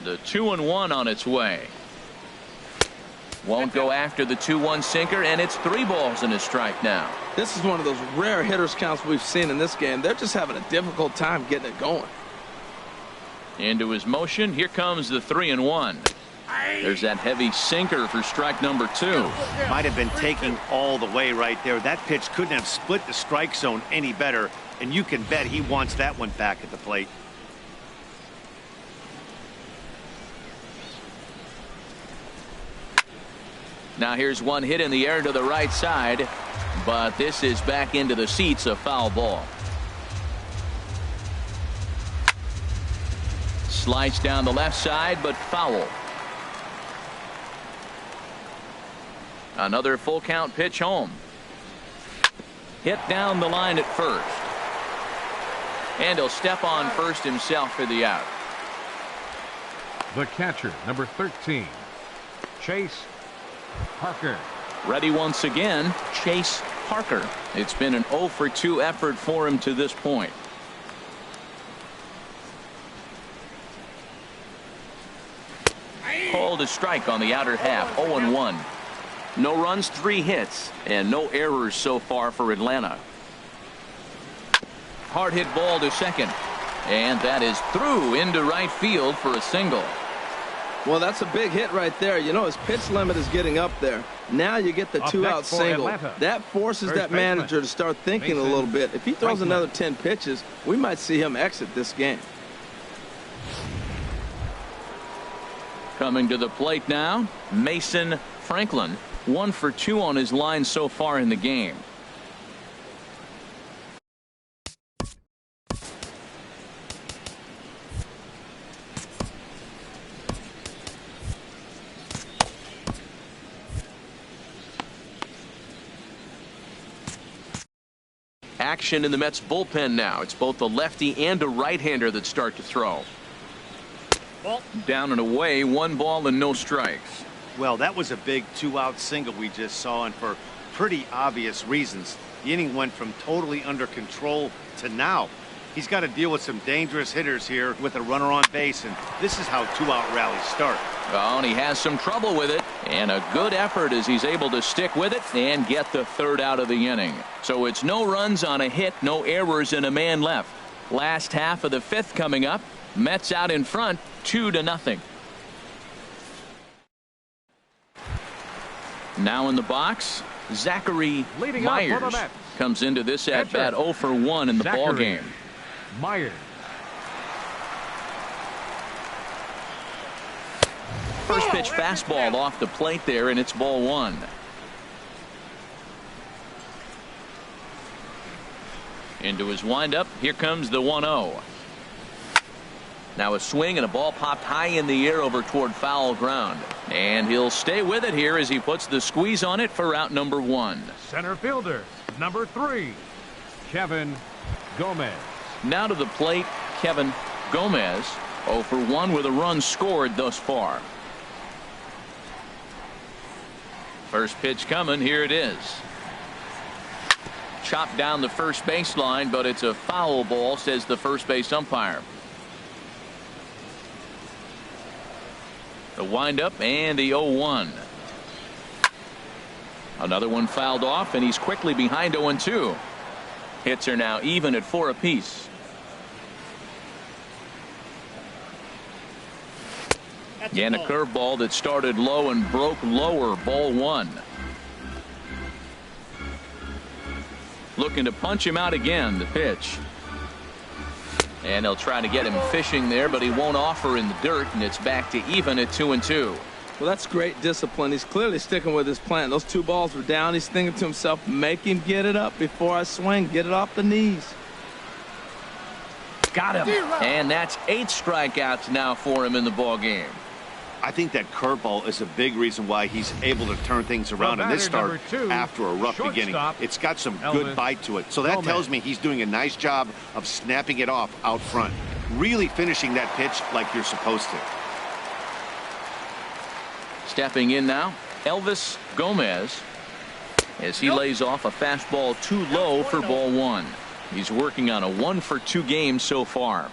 The 2-1 on its way. Won't go after the 2-1 sinker, and it's 3 balls and a strike now. This is one of those rare hitters counts we've seen in this game. They're just having a difficult time getting it going. Into his motion. Here comes the 3-1. There's that heavy sinker for strike number 2. Might have been taking all the way right there. That pitch couldn't have split the strike zone any better, and you can bet he wants that one back at the plate. Now here's one hit in the air to the right side, but this is back into the seats, a foul ball. Sliced down the left side, but foul. Another full count pitch home. Hit down the line at first. And he'll step on first himself for the out. The catcher, number 13, Chase Parker. Ready once again, Chase Parker. It's been an 0 for 2 effort for him to this point. Called a strike on the outer half. 0-1. No runs, 3 hits, and no errors so far for Atlanta. Hard hit ball to second, and that is through into right field for a single. Well, that's a big hit right there. You know, his pitch limit is getting up there. Now you get the 2-out single. Atlanta, that forces that manager to start thinking a little bit. If he throws another 10 pitches, we might see him exit this game. Coming to the plate now, Mason Franklin. 1 for 2 on his line so far in the game. Action in the Mets bullpen now. It's both a lefty and a right-hander that start to throw. Down and away, 1 ball and no strikes. Well, that was a big 2-out single we just saw, and for pretty obvious reasons. The inning went from totally under control to now. He's got to deal with some dangerous hitters here with a runner on base, and this is how 2-out rallies start. Oh, and he has some trouble with it, and a good effort as he's able to stick with it and get the 3rd out of the inning. So it's no runs on a hit, no errors, and a man left. Last half of the 5th coming up. Mets out in front, 2-0. Now in the box, Zachary Myers comes into this at bat 0 for 1 in the ball game. Myers. First pitch fastball off the plate there, and it's ball 1. Into his windup. Here comes the 1-0. Now a swing and a ball popped high in the air over toward foul ground. And he'll stay with it here as he puts the squeeze on it for out number 1. Center fielder, number 3, Kevin Gomez. Now to the plate, Kevin Gomez. 0 for 1 with a run scored thus far. First pitch coming. Here it is. Chopped down the first baseline, but it's a foul ball, says the first base umpire. The windup and the 0-1. Another one fouled off, and he's quickly behind 0-2. Hits are now even at 4 apiece. And a curveball that started low and broke lower. Ball 1. Looking to punch him out again. The pitch. And they'll try to get him fishing there, but he won't offer in the dirt, and it's back to even at 2-2. Well, that's great discipline. He's clearly sticking with his plan. Those 2 balls were down. He's thinking to himself, make him get it up before I swing. Get it off the knees. Got him. And that's 8 strikeouts now for him in the ball game. I think that curveball is a big reason why he's able to turn things around in this start after a rough beginning. It's got some good bite to it. So that tells me he's doing a nice job of snapping it off out front. Really finishing that pitch like you're supposed to. Stepping in now, Elvis Gomez, as he lays off a fastball too low for ball one. He's working on a 1-for-2 game so far.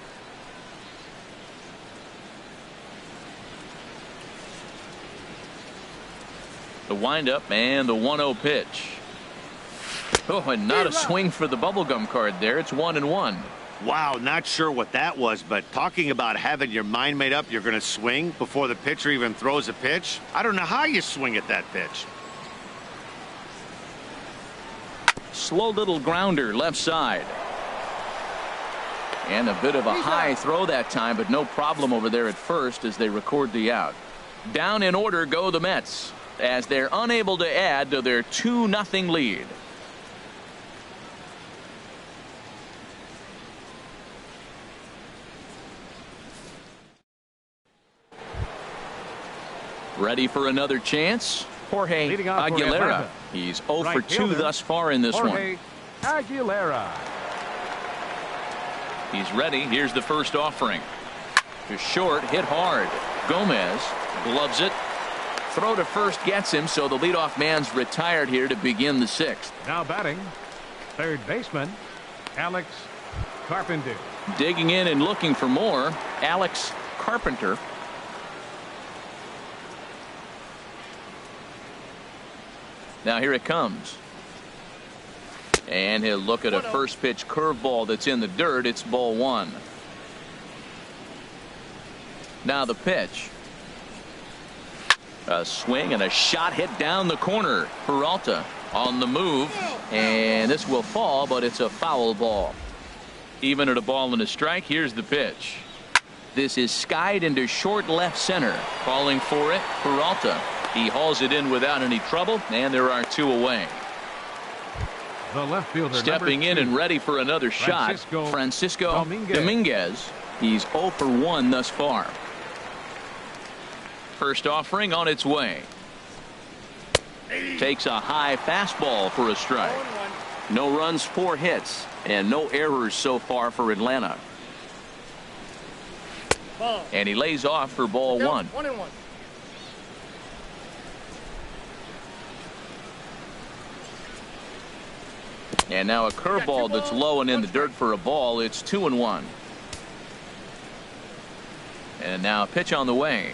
The windup and the 1-0 pitch. Oh, and not a swing for the bubblegum card there. It's 1-1. Wow, not sure what that was, but talking about having your mind made up you're going to swing before the pitcher even throws a pitch. I don't know how you swing at that pitch. Slow little grounder left side. And a bit of a high throw that time, but no problem over there at first as they record the out. Down in order go the Mets, as they're unable to add to their 2-0 lead. Ready for another chance? Jorge Aguilera. He's 0 for 2 thus far in this one. Aguilera. He's ready. Here's the first offering. To short, hit hard. Gomez gloves it. Throw to first gets him, so the leadoff man's retired here to begin the 6th. Now batting, third baseman, Alex Carpenter. Digging in and looking for more, Alex Carpenter. Now here it comes. And he'll look at a first pitch curveball that's in the dirt. It's ball one. Now the pitch. A swing and a shot hit down the corner. Peralta on the move. And this will fall, but it's a foul ball. Even at a ball and a strike, here's the pitch. This is skied into short left center. Calling for it, Peralta. He hauls it in without any trouble, and there are 2 away. The left fielder stepping in and ready for another shot, Francisco Dominguez. He's 0 for 1 thus far. First offering on its way. Takes a high fastball for a strike. No runs, 4 hits, and no errors so far for Atlanta. And he lays off for ball 1. 1-1. And now a curveball that's low and in the dirt for a ball. It's 2-1. And now a pitch on the way.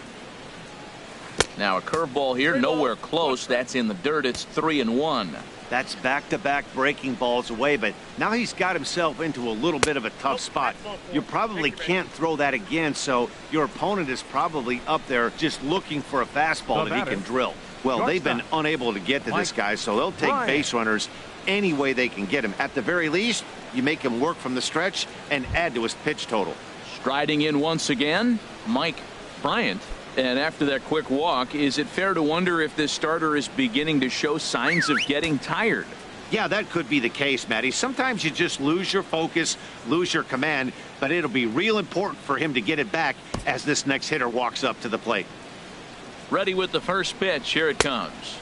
Now a curveball here, nowhere close. That's in the dirt. It's 3-1. That's back-to-back breaking balls away, but now he's got himself into a little bit of a tough spot. You probably can't throw that again, so your opponent is probably up there just looking for a fastball that he can drill. Well, they've been unable to get to this guy, so they'll take base runners any way they can get him. At the very least, you make him work from the stretch and add to his pitch total. Striding in once again, Mike Bryant. And after that quick walk, is it fair to wonder if this starter is beginning to show signs of getting tired? Yeah, that could be the case, Matty. Sometimes you just lose your focus, lose your command, but it'll be real important for him to get it back as this next hitter walks up to the plate. Ready with the first pitch. Here it comes.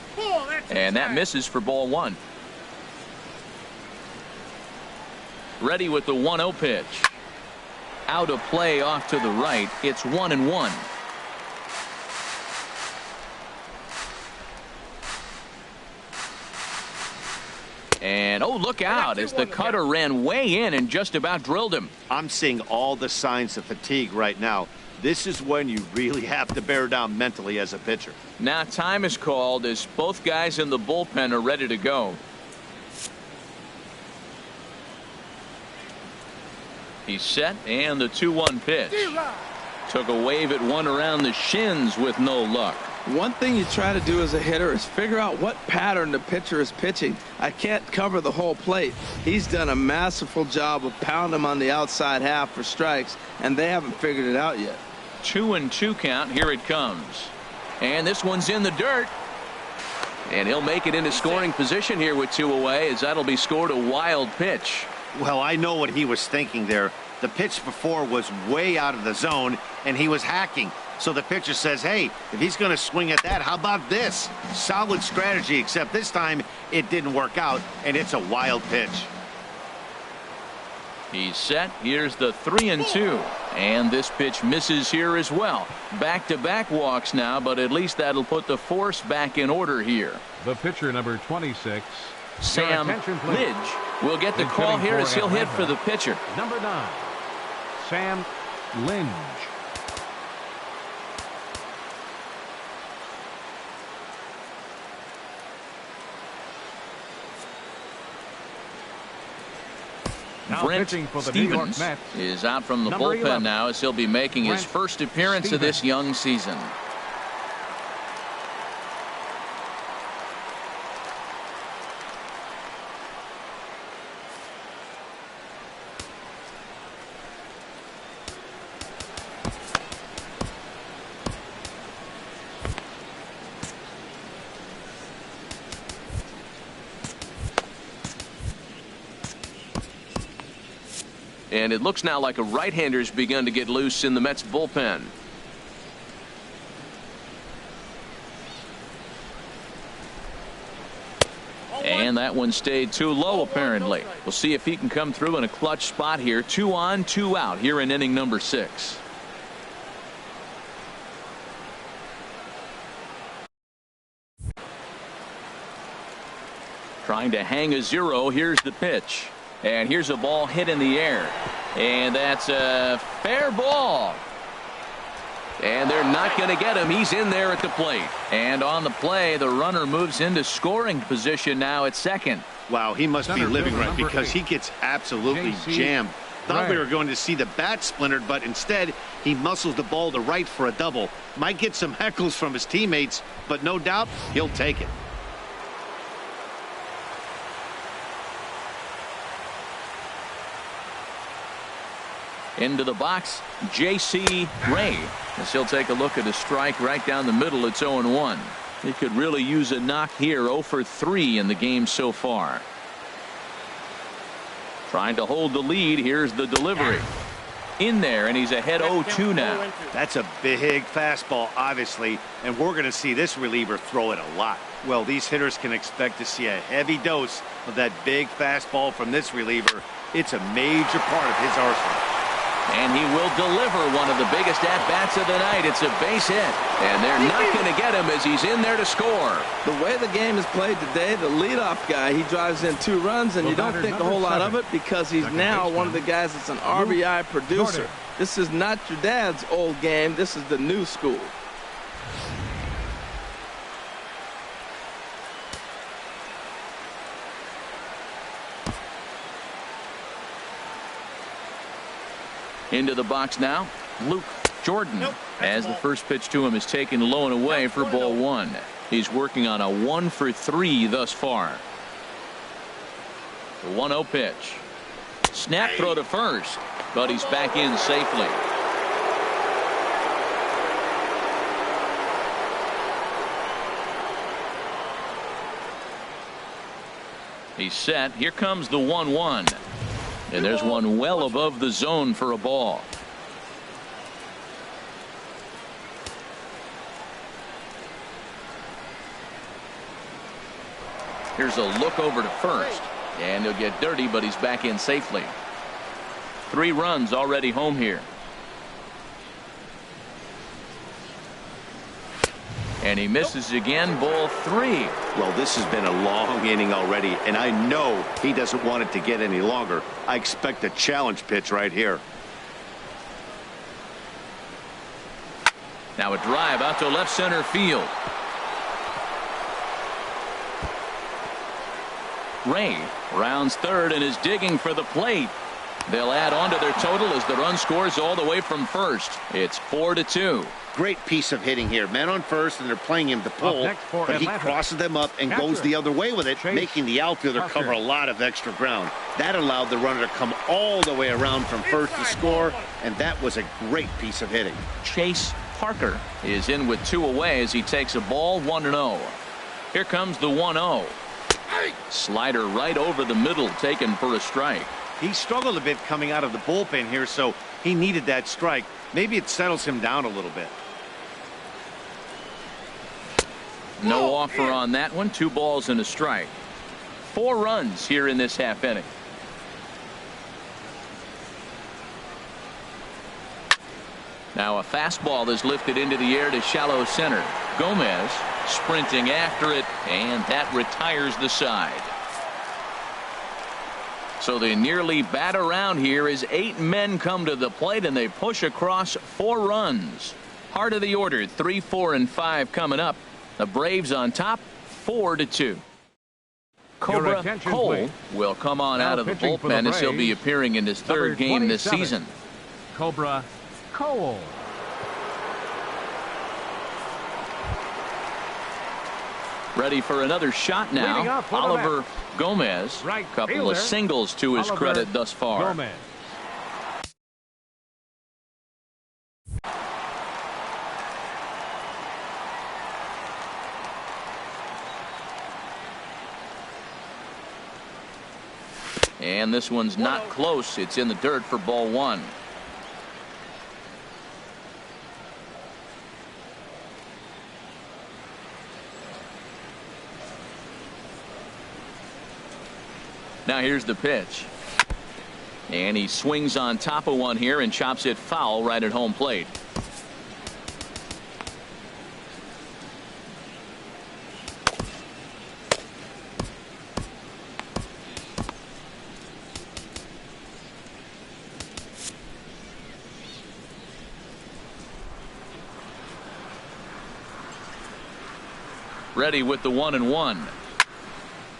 And that misses for ball 1. Ready with the 1-0 pitch. Out of play off to the right. It's 1-1. And oh, look out as the cutter ran way in and just about drilled him. I'm seeing all the signs of fatigue right now. This is when you really have to bear down mentally as a pitcher. Now time is called as both guys in the bullpen are ready to go. He's set, and the 2-1 pitch. Took a wave at one around the shins with no luck. One thing you try to do as a hitter is figure out what pattern the pitcher is pitching. I can't cover the whole plate. He's done a masterful job of pounding him on the outside half for strikes, and they haven't figured it out yet. 2-2 count. Here it comes. And this one's in the dirt. And he'll make it into scoring position here with 2 away, as that'll be scored a wild pitch. Well, I know what he was thinking there. The pitch before was way out of the zone, and he was hacking. So the pitcher says, hey, if he's going to swing at that, how about this? Solid strategy, except this time it didn't work out, and it's a wild pitch. He's set. Here's the 3-2. And this pitch misses here as well. Back-to-back walks now, but at least that'll put the force back in order here. The pitcher, number 26. Sam Lidge will get the call here as he'll hit for the pitcher. Number 9, Sam Lidge. Brent Stevens is out from the bullpen 11. Now as he'll be making his first appearance of this young season. And it looks now like a right-hander's begun to get loose in the Mets bullpen. And that one stayed too low, apparently. We'll see if he can come through in a clutch spot here. 2 on, 2 out here in inning number 6. Trying to hang a 0. Here's the pitch. And here's a ball hit in the air. And that's a fair ball. And they're not going to get him. He's in there at the plate. And on the play, the runner moves into scoring position now at second. Wow, he must be living right because he gets absolutely jammed. Thought we were going to see the bat splintered, but instead he muscles the ball to right for a double. Might get some heckles from his teammates, but no doubt he'll take it. Into the box, J.C. Ray, as he'll take a look at a strike right down the middle. It's 0-1. He could really use a knock here. 0 for 3 in the game so far. Trying to hold the lead. Here's the delivery. In there, and he's ahead 0-2 now. That's a big fastball, obviously, and we're going to see this reliever throw it a lot. Well, these hitters can expect to see a heavy dose of that big fastball from this reliever. It's a major part of his arsenal. And he will deliver one of the biggest at-bats of the night. It's a base hit. And they're not going to get him as he's in there to score. The way the game is played today, the leadoff guy, he drives in 2 runs, and you don't think a whole lot of it because he's now one of the guys that's an RBI producer. This is not your dad's old game. This is the new school. Into the box now, Luke Jordan, as the first pitch to him is taken low and away for ball 1. He's working on a 1 for 3 thus far. The 1-0 pitch. Snap throw to first, but he's back in safely. He's set. Here comes the 1-1. And there's one well above the zone for a ball. Here's a look over to first. And he'll get dirty, but he's back in safely. 3 runs already home here. And he misses again, ball 3. Well, this has been a long inning already, and I know he doesn't want it to get any longer. I expect a challenge pitch right here. Now a drive out to left center field. Ray rounds third and is digging for the plate. They'll add on to their total as the run scores all the way from first. It's 4-2. Great piece of hitting here. Men on first, and they're playing him to pull, but he crosses them up and goes the other way with it, making the outfielder cover a lot of extra ground. That allowed the runner to come all the way around from first to score, and that was a great piece of hitting. Chase Parker is in with 2 away as he takes a ball, 1-0. Here comes the 1-0. Slider right over the middle, taken for a strike. He struggled a bit coming out of the bullpen here, so he needed that strike. Maybe it settles him down a little bit. No offer on that one. 2 balls and a strike. 4 runs here in this half inning. Now a fastball is lifted into the air to shallow center. Gomez sprinting after it, and that retires the side. So they nearly bat around here as 8 men come to the plate, and they push across 4 runs. Heart of the order, 3, 4, and 5 coming up. The Braves on top, 4-2. Cobra Cole please. will come on Now out of the pitching for the bullpen as he'll be Braves, appearing in his number 3rd game this 27, season. Cobra Cole. Ready for another shot Leading now. off for the Oliver Mets. Gomez. Right Couple fielder, of singles to his Oliver credit thus far. Gomez. And this one's not close. It's in the dirt for ball 1. Now here's the pitch. And he swings on top of one here and chops it foul right at home plate. Ready with the 1-1.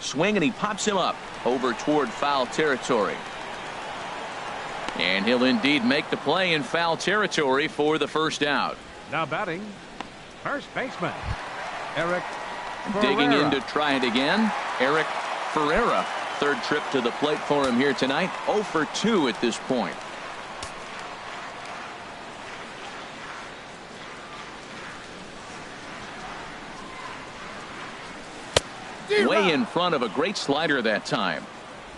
Swing, and he pops him up over toward foul territory. And he'll indeed make the play in foul territory for the first out. Now batting, first baseman, Eric Digging Ferreira. in to try it again, Eric Ferreira. 3rd trip to the plate for him here tonight. 0 for 2 at this point. Way in front of a great slider that time.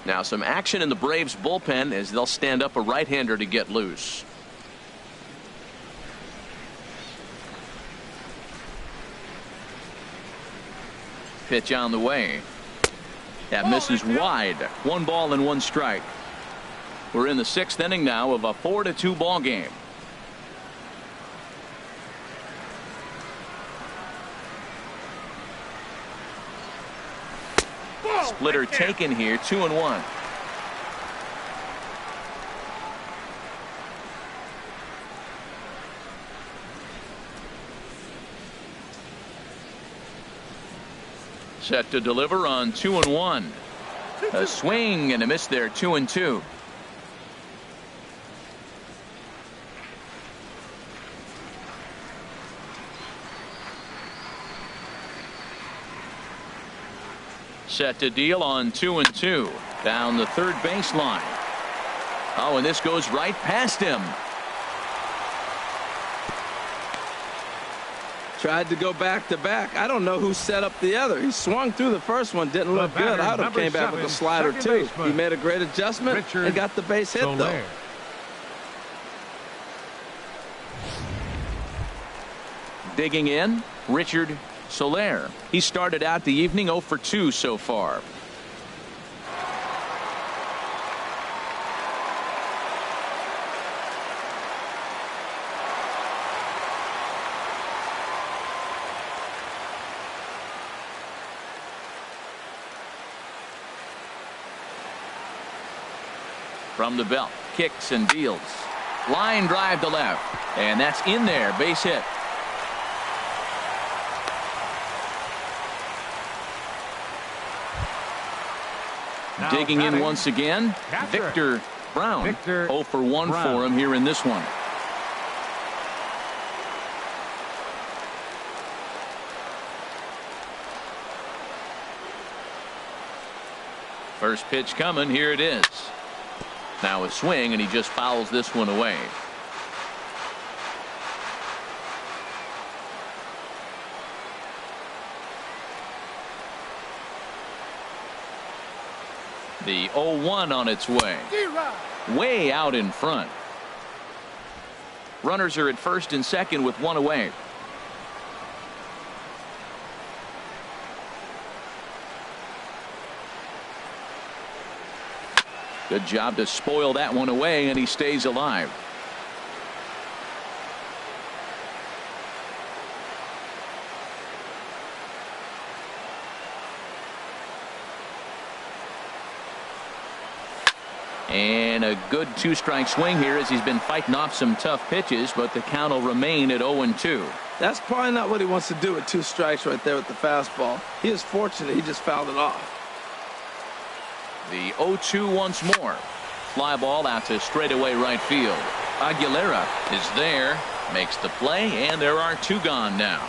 Now some action in the Braves bullpen as they'll stand up a right-hander to get loose. Pitch on the way. That misses wide. 1 ball and 1 strike. We're in the 6th inning now of a 4-2 ball game. Splitter taken here, 2-1. Set to deliver on 2-1. A swing and a miss there, 2-2. Set to deal on 2-2 down the 3rd baseline. Oh, and this goes right past him. Tried to go back to back. I don't know who set up the other. He swung through the first one, didn't look good. I would have came back with a slider too. He made a great adjustment and got the base hit though. Digging in, Richard Soler. He started out the evening 0 for 2 so far. From the belt, kicks and deals. Line drive to left, and that's in there, base hit. Now digging in batting, once again, catcher. Victor Brown. Victor 0 for 1 Brown. for him here in this one. First pitch coming. Here it is. Now a swing, and he just fouls this one away. The 0-1 on its way. Way out in front. Runners are at first and second with one away. Good job to spoil that one away, and he stays alive. And a good two-strike swing here as he's been fighting off some tough pitches, but the count will remain at 0-2. That's probably not what he wants to do with 2 strikes right there with the fastball. He is fortunate he just fouled it off. The 0-2 once more. Fly ball out to straightaway right field. Aguilera is there, makes the play, and there are 2 gone now.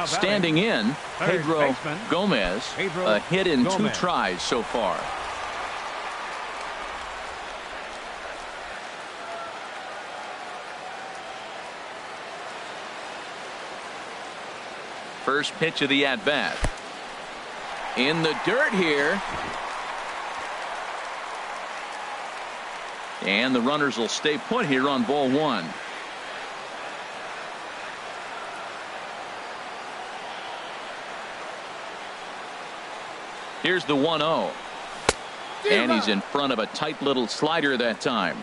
Standing in, Pedro Gomez, a hit in 2 tries so far. First pitch of the at-bat. In the dirt here. And the runners will stay put here on ball 1. Here's the 1-0. And he's in front of a tight little slider that time.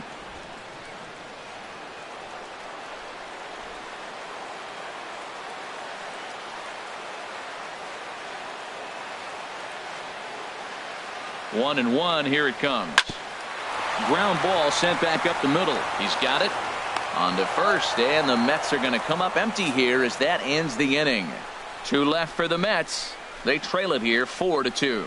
One and one. Here it comes. Ground ball sent back up the middle. He's got it on to first, and the Mets are going to come up empty here as that ends the inning. 2 left for the Mets. They trail it here 4-2.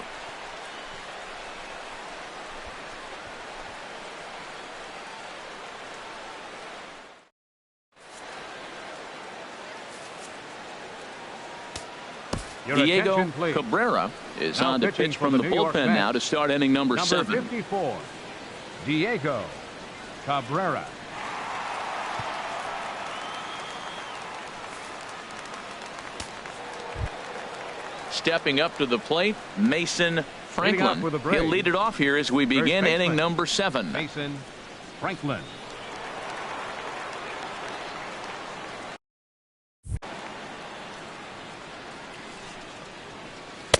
Diego Cabrera is on to pitch from the bullpen now to start inning number 7. 54, Diego Cabrera. Stepping up to the plate, Mason Franklin. He'll lead it off here as we begin inning number 7. Mason Franklin.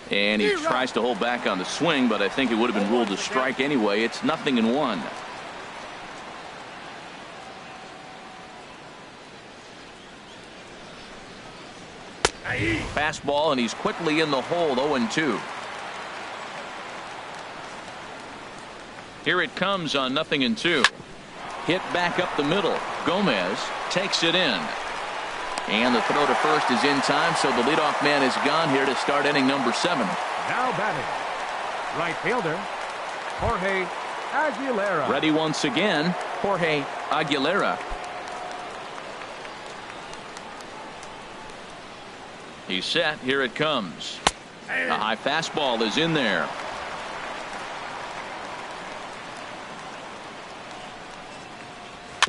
And he tries to hold back on the swing, but I think it would have been ruled a strike anyway. It's 0-1. Fastball, and he's quickly in the hole. 0-2. Here it comes on 0-2. Hit back up the middle. Gomez takes it in. And the throw to first is in time, so the leadoff man is gone here to start inning number 7. Now batting, right fielder, Jorge Aguilera. Ready once again, Jorge Aguilera. He's set. Here it comes. A high fastball is in there.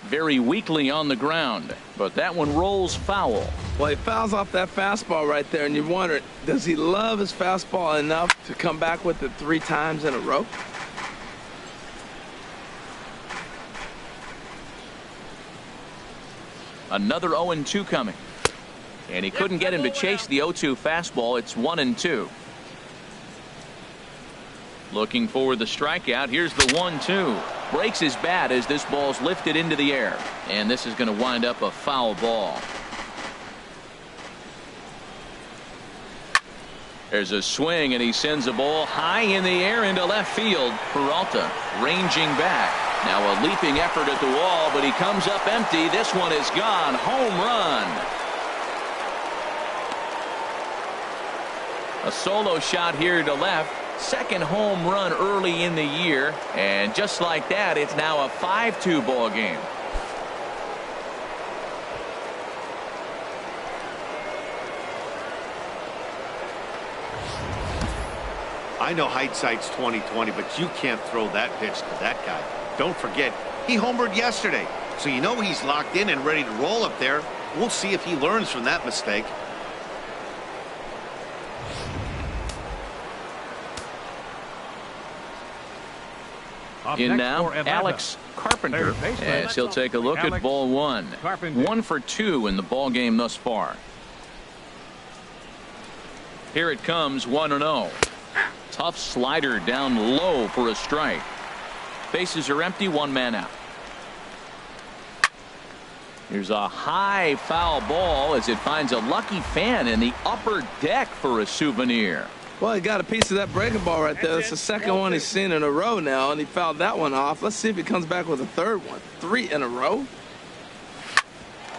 Very weakly on the ground, but that one rolls foul. Well, he fouls off that fastball right there, and you wonder, does he love his fastball enough to come back with it 3 times in a row? Another 0-2 coming. And he couldn't get him to chase the 0-2 fastball. It's 1-2. Looking for the strikeout. Here's the 1-2. Breaks his bat as this ball's lifted into the air. And this is going to wind up a foul ball. There's a swing, and he sends a ball high in the air into left field. Peralta ranging back. Now a leaping effort at the wall, but he comes up empty. This one is gone. Home run. A solo shot here to left. Second home run early in the year, and just like that, it's now a 5-2 ball game. I know hindsight's 20/20, but you can't throw that pitch to that guy. Don't forget, he homered yesterday, so you know he's locked in and ready to roll up there. We'll see if he learns from that mistake. Up In next now, for Atlanta, Alex Carpenter, third baseman. as he'll take a look at Alex ball one. Carpenter. 1 for 2 in the ball game thus far. Here it comes, 1-0. Tough slider down low for a strike. Bases are empty, 1 man out. Here's a high foul ball as it finds a lucky fan in the upper deck for a souvenir. Well, he got a piece of that breaking ball right there. It's the second one he's seen in a row now, and he fouled that one off. Let's see if he comes back with a third one. 3 in a row.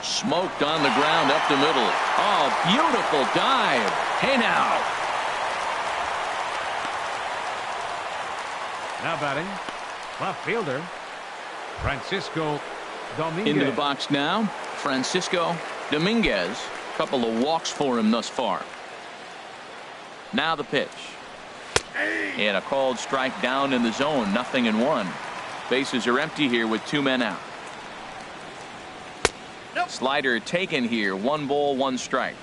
Smoked on the ground up the middle. Oh, beautiful dive. Hey now. Now batting, left fielder, Francisco Dominguez. Into the box now, Francisco Dominguez. Couple of walks for him thus far. Now the pitch. And a called strike down in the zone. 0-1. Bases are empty here with 2 men out. Nope. Slider taken here. 1 ball, 1 strike.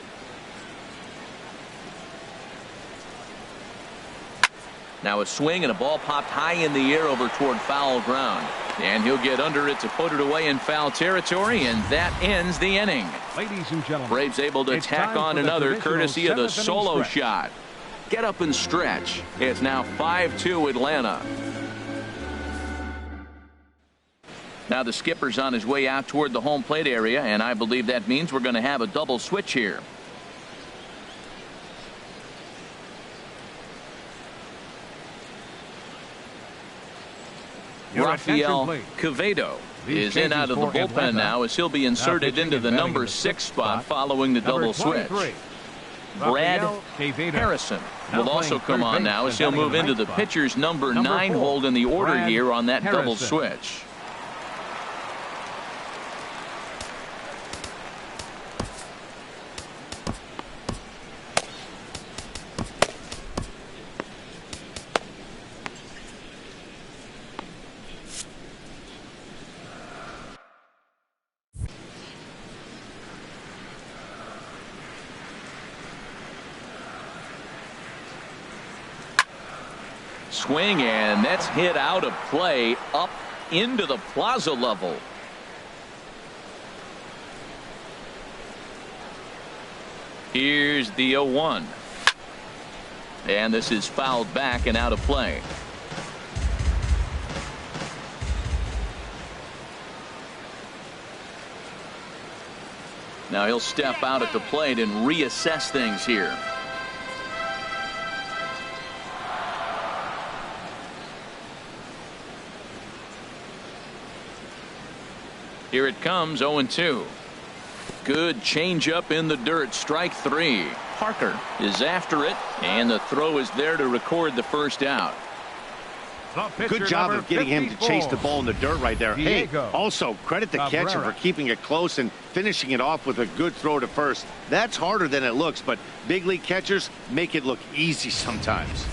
Now a swing and a ball popped high in the air over toward foul ground. And he'll get under it to put it away in foul territory, and that ends the inning. Ladies and gentlemen, Braves able to it's tack time on for the another traditional courtesy of the seventh inning solo stretch. shot. Get up and stretch. It's now 5-2 Atlanta. Now the skipper's on his way out toward the home plate area, and I believe that means we're going to have a double switch here. Your Rafael attention, please. Quevedo These is in out of the changes for bullpen Atlanta. now as he'll be inserted pitching into and the batting number in the 6 sixth spot spot, following the number double switch. 23, Brad Rafael Quevedo. Harrison Now will also playing come third on base now and as he'll batting in move the into ninth the spot. pitcher's number Number 9 4, hold in the order Brad here on that double Harrison. switch. Swing, and that's hit out of play up into the plaza level. Here's the 0-1. And this is fouled back and out of play. Now he'll step out at the plate and reassess things here. Here it comes, 0-2. Good changeup in the dirt, strike 3. Parker is after it, and the throw is there to record the first out. Good job of getting him to chase the ball in the dirt right there. Diego Hey, also credit the catcher Cabrera. for keeping it close and finishing it off with a good throw to first. That's harder than it looks, but big league catchers make it look easy sometimes.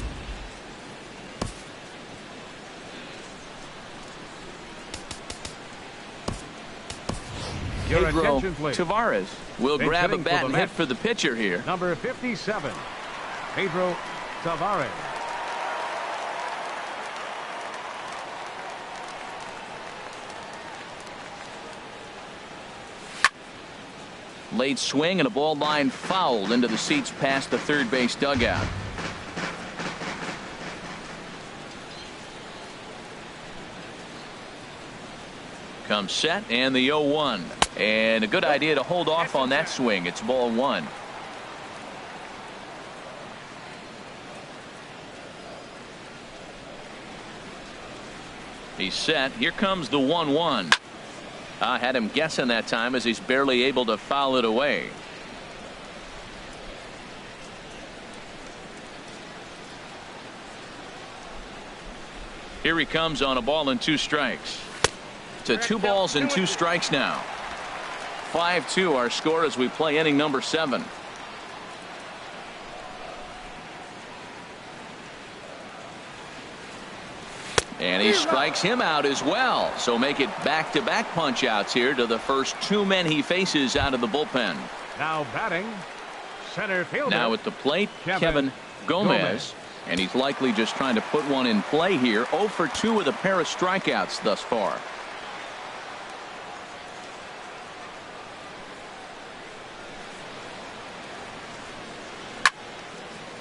Your Pedro attention, please. Tavares will Bench grab a hitting for bat the and hit Mets. for the pitcher here. Number 57, Pedro Tavares. Late swing and a ball line fouled into the seats past the third base dugout. Comes set and the 0-1, and a good idea to hold off on that swing. It's ball 1. He's set. Here comes the 1-1. I had him guessing that time as he's barely able to foul it away. Here he comes on a ball and 2 strikes. To 2 balls and 2 strikes now. 5-2 our score as we play inning number 7. And he strikes him out as well. So make it back-to-back punch outs here to the first 2 men he faces out of the bullpen. Now batting, center fielder. Now at the plate, Kevin Kevin Gomez. And he's likely just trying to put one in play here. 0 for 2 with a pair of strikeouts thus far.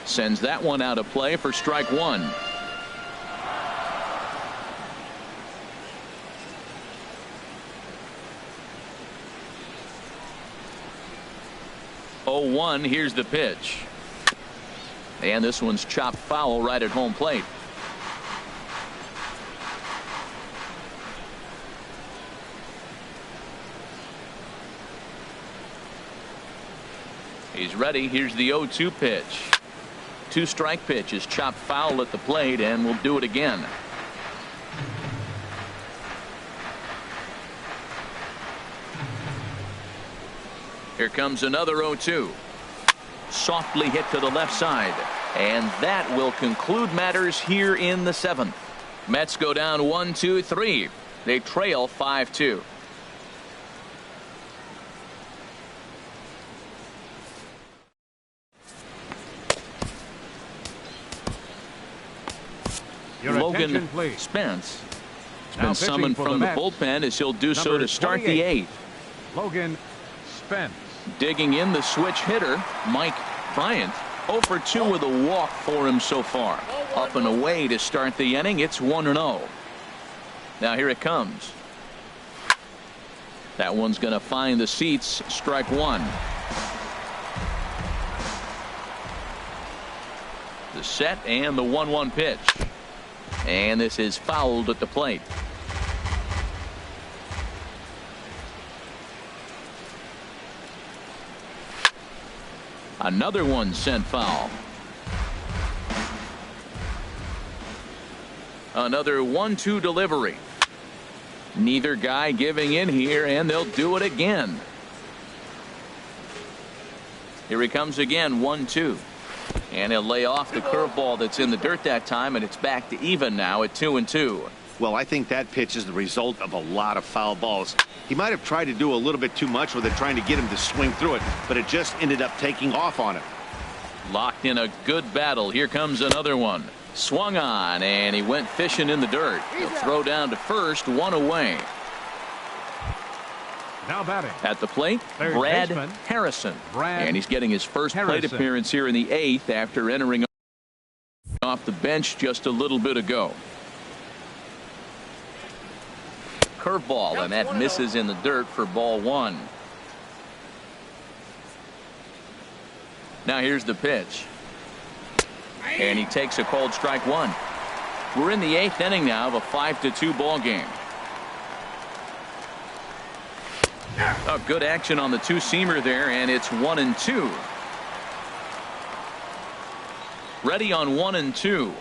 Sends that one out of play for strike one. Oh, 1. Here's the pitch. And this one's chopped foul right at home plate. He's ready. Here's the 0-2 pitch. 2-strike pitch is chopped foul at the plate, and we'll do it again. Here comes another 0-2. Softly hit to the left side. And that will conclude matters here in the 7th. Mets go down 1-2-3. They trail 5-2. Logan Spence has been summoned from the bullpen as he'll do so to start the 8th. Logan Spence. Digging in the switch hitter, Mike Bryant. 0 for 2 with a walk for him so far. Up and away to start the inning. It's 1-0. Now here it comes. That one's going to find the seats. Strike one. The set and the 1-1 pitch. And this is fouled at the plate. Another one sent foul. Another 1-2 delivery. Neither guy giving in here, and they'll do it again. Here he comes again. 1-2. And he'll lay off the curveball that's in the dirt that time, and it's back to even now at 2-2. Well, I think that pitch is the result of a lot of foul balls. He might have tried to do a little bit too much with it, trying to get him to swing through it, but it just ended up taking off on him. Locked in a good battle. Here comes another one. Swung on, and he went fishing in the dirt. He'll throw down to first, one away. Now batting at the plate, Brad Harrison. And he's getting his first plate appearance here in the 8th after entering off the bench just a little bit ago. Curveball, and that misses in the dirt for ball one. Now here's the pitch. And he takes a called strike one. We're in the 8th inning now of a 5-2 ball game. Oh, good action on the two-seamer there, and it's 1-2. Ready on 1-2.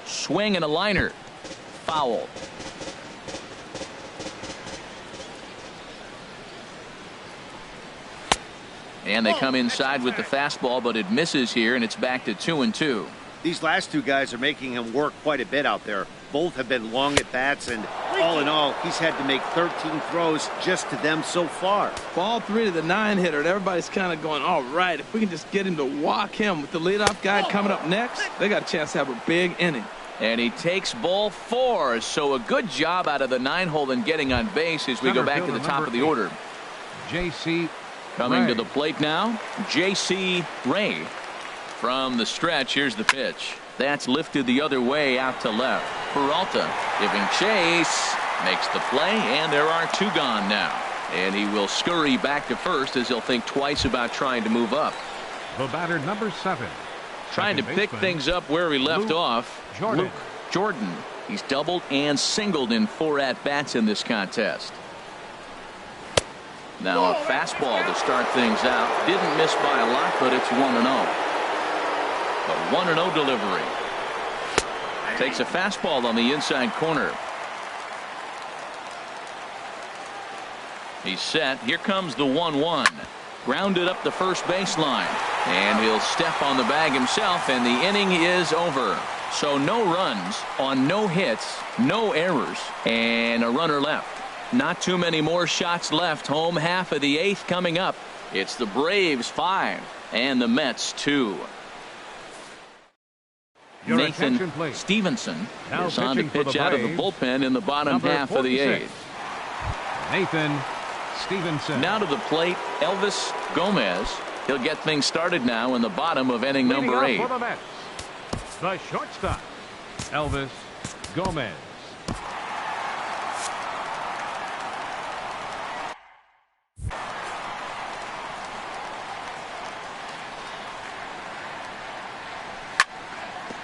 Swing and a liner. Foul. And they come inside with the fastball, but it misses here, and it's back to 2-2. These last two guys are making him work quite a bit out there. Both have been long at bats, and all in all, he's had to make 13 throws just to them so far. Ball 3 to the 9-hitter, and everybody's kind of going, all right, if we can just get him to walk him with the leadoff guy coming up next, they got a chance to have a big inning. And he takes ball 4, so a good job out of the 9-hole in getting on base as we go back to the top of the order. J.C. Coming to the plate now, J.C. Ray. From the stretch, here's the pitch. That's lifted the other way out to left. Peralta giving chase, makes the play, and there are 2 gone now. And he will scurry back to first as he'll think twice about trying to move up. The batter, number 7. Trying to pick things up where he left off. Jordan. Luke Jordan. He's doubled and singled in 4 at-bats in this contest. Now a fastball to start things out. Didn't miss by a lot, but it's 1-0. A 1-0 delivery. Takes a fastball on the inside corner. He's set. Here comes the 1-1. Grounded up the first baseline. And he'll step on the bag himself, and the inning is over. So no runs on no hits, no errors, and a runner left. Not too many more shots left. Home half of the 8th coming up. It's the Braves 5 and the Mets 2. Your Nathan attention, please. Stevenson Now is on to pitching for pitch the out of the Braves, bullpen in the bottom number half of the 46. eighth. Nathan Stevenson. Now to the plate, Elvis Gomez. He'll get things started now in the bottom of inning Leading number off 8. for the Mets, the shortstop, Elvis Gomez.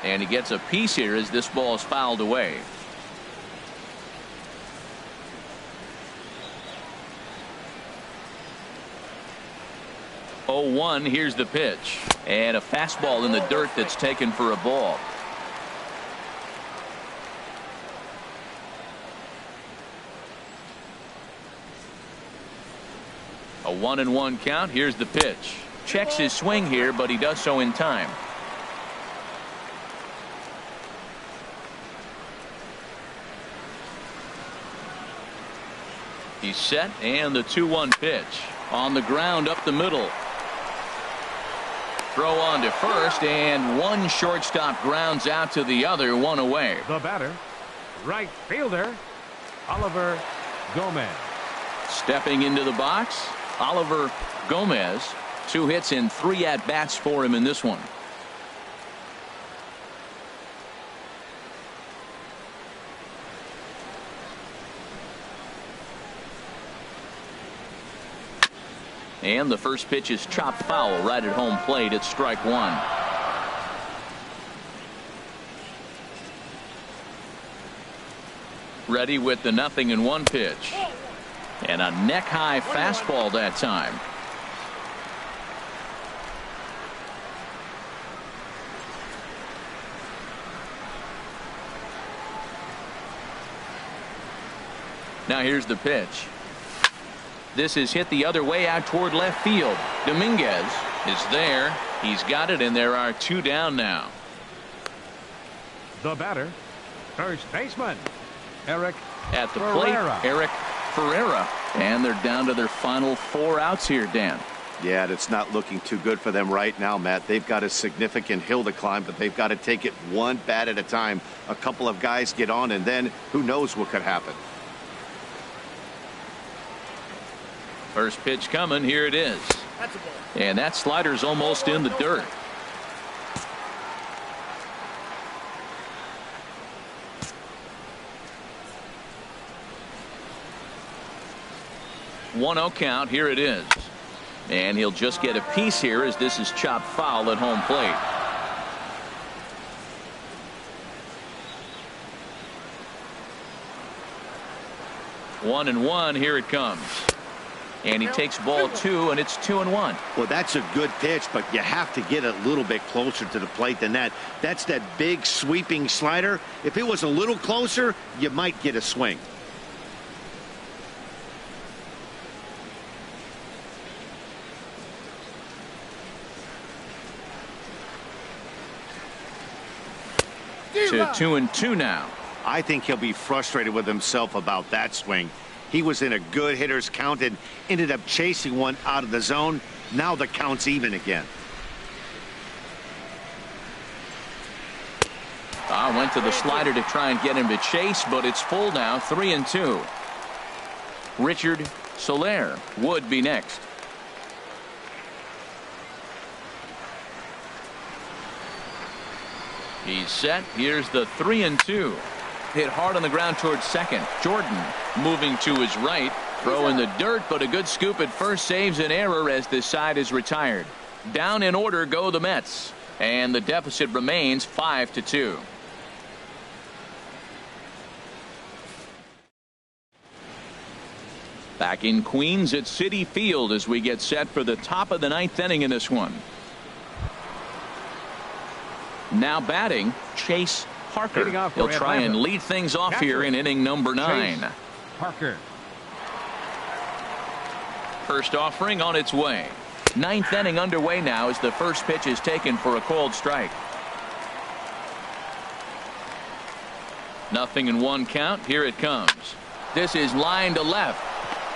And he gets a piece here as this ball is fouled away. Oh, 1. Here's the pitch. And a fastball in the dirt that's taken for a ball. A 1-1 count. Here's the pitch. Checks his swing here, but he does so in time. He's set, and the 2-1 pitch. On the ground up the middle. Throw on to first, and one shortstop grounds out to the other, one away. The batter, right fielder, Oliver Gomez. Stepping into the box, Oliver Gomez. 2 hits and 3 at-bats for him in this one. And the first pitch is chopped foul right at home plate. It's strike 1. Ready with the 0-1 pitch. And a neck-high fastball that time. Now here's the pitch. This is hit the other way out toward left field. Dominguez is there. He's got it, and there are 2 down now. The batter, first baseman, Eric At the Ferreira. plate, Eric Ferreira. And they're down to their final 4 outs here, Dan. Yeah, it's not looking too good for them right now, Matt. They've got a significant hill to climb, but they've got to take it one bat at a time. A couple of guys get on, and then who knows what could happen. First pitch coming. Here it is. That's a ball. And that slider's almost in the dirt. One 0 count. Here it is. And he'll just get a piece here as this is chopped foul at home plate. One and one. Here it comes. And he takes ball 2, and it's 2-1. Well, that's a good pitch, but you have to get a little bit closer to the plate than that. That's that big sweeping slider. If it was a little closer, you might get a swing. To 2-2 now. I think he'll be frustrated with himself about that swing. He was in a good hitter's count and ended up chasing one out of the zone. Now the count's even again. Went to the slider to try and get him to chase, but it's full now. 3-2. Richard Soler would be next. He's set. Here's the 3-2. Hit hard on the ground towards second. Jordan moving to his right. Throw in the dirt, but a good scoop at first saves an error as this side is retired. Down in order go the Mets. And the deficit remains 5-2. Back in Queens at Citi Field as we get set for the top of the 9th inning in this one. Now batting, Chase Parker. He'll try and lead things off here in inning number 9. Chase Parker. First offering on its way. 9th inning underway now as the first pitch is taken for a called strike. 0-1 count. Here it comes. This is line to left.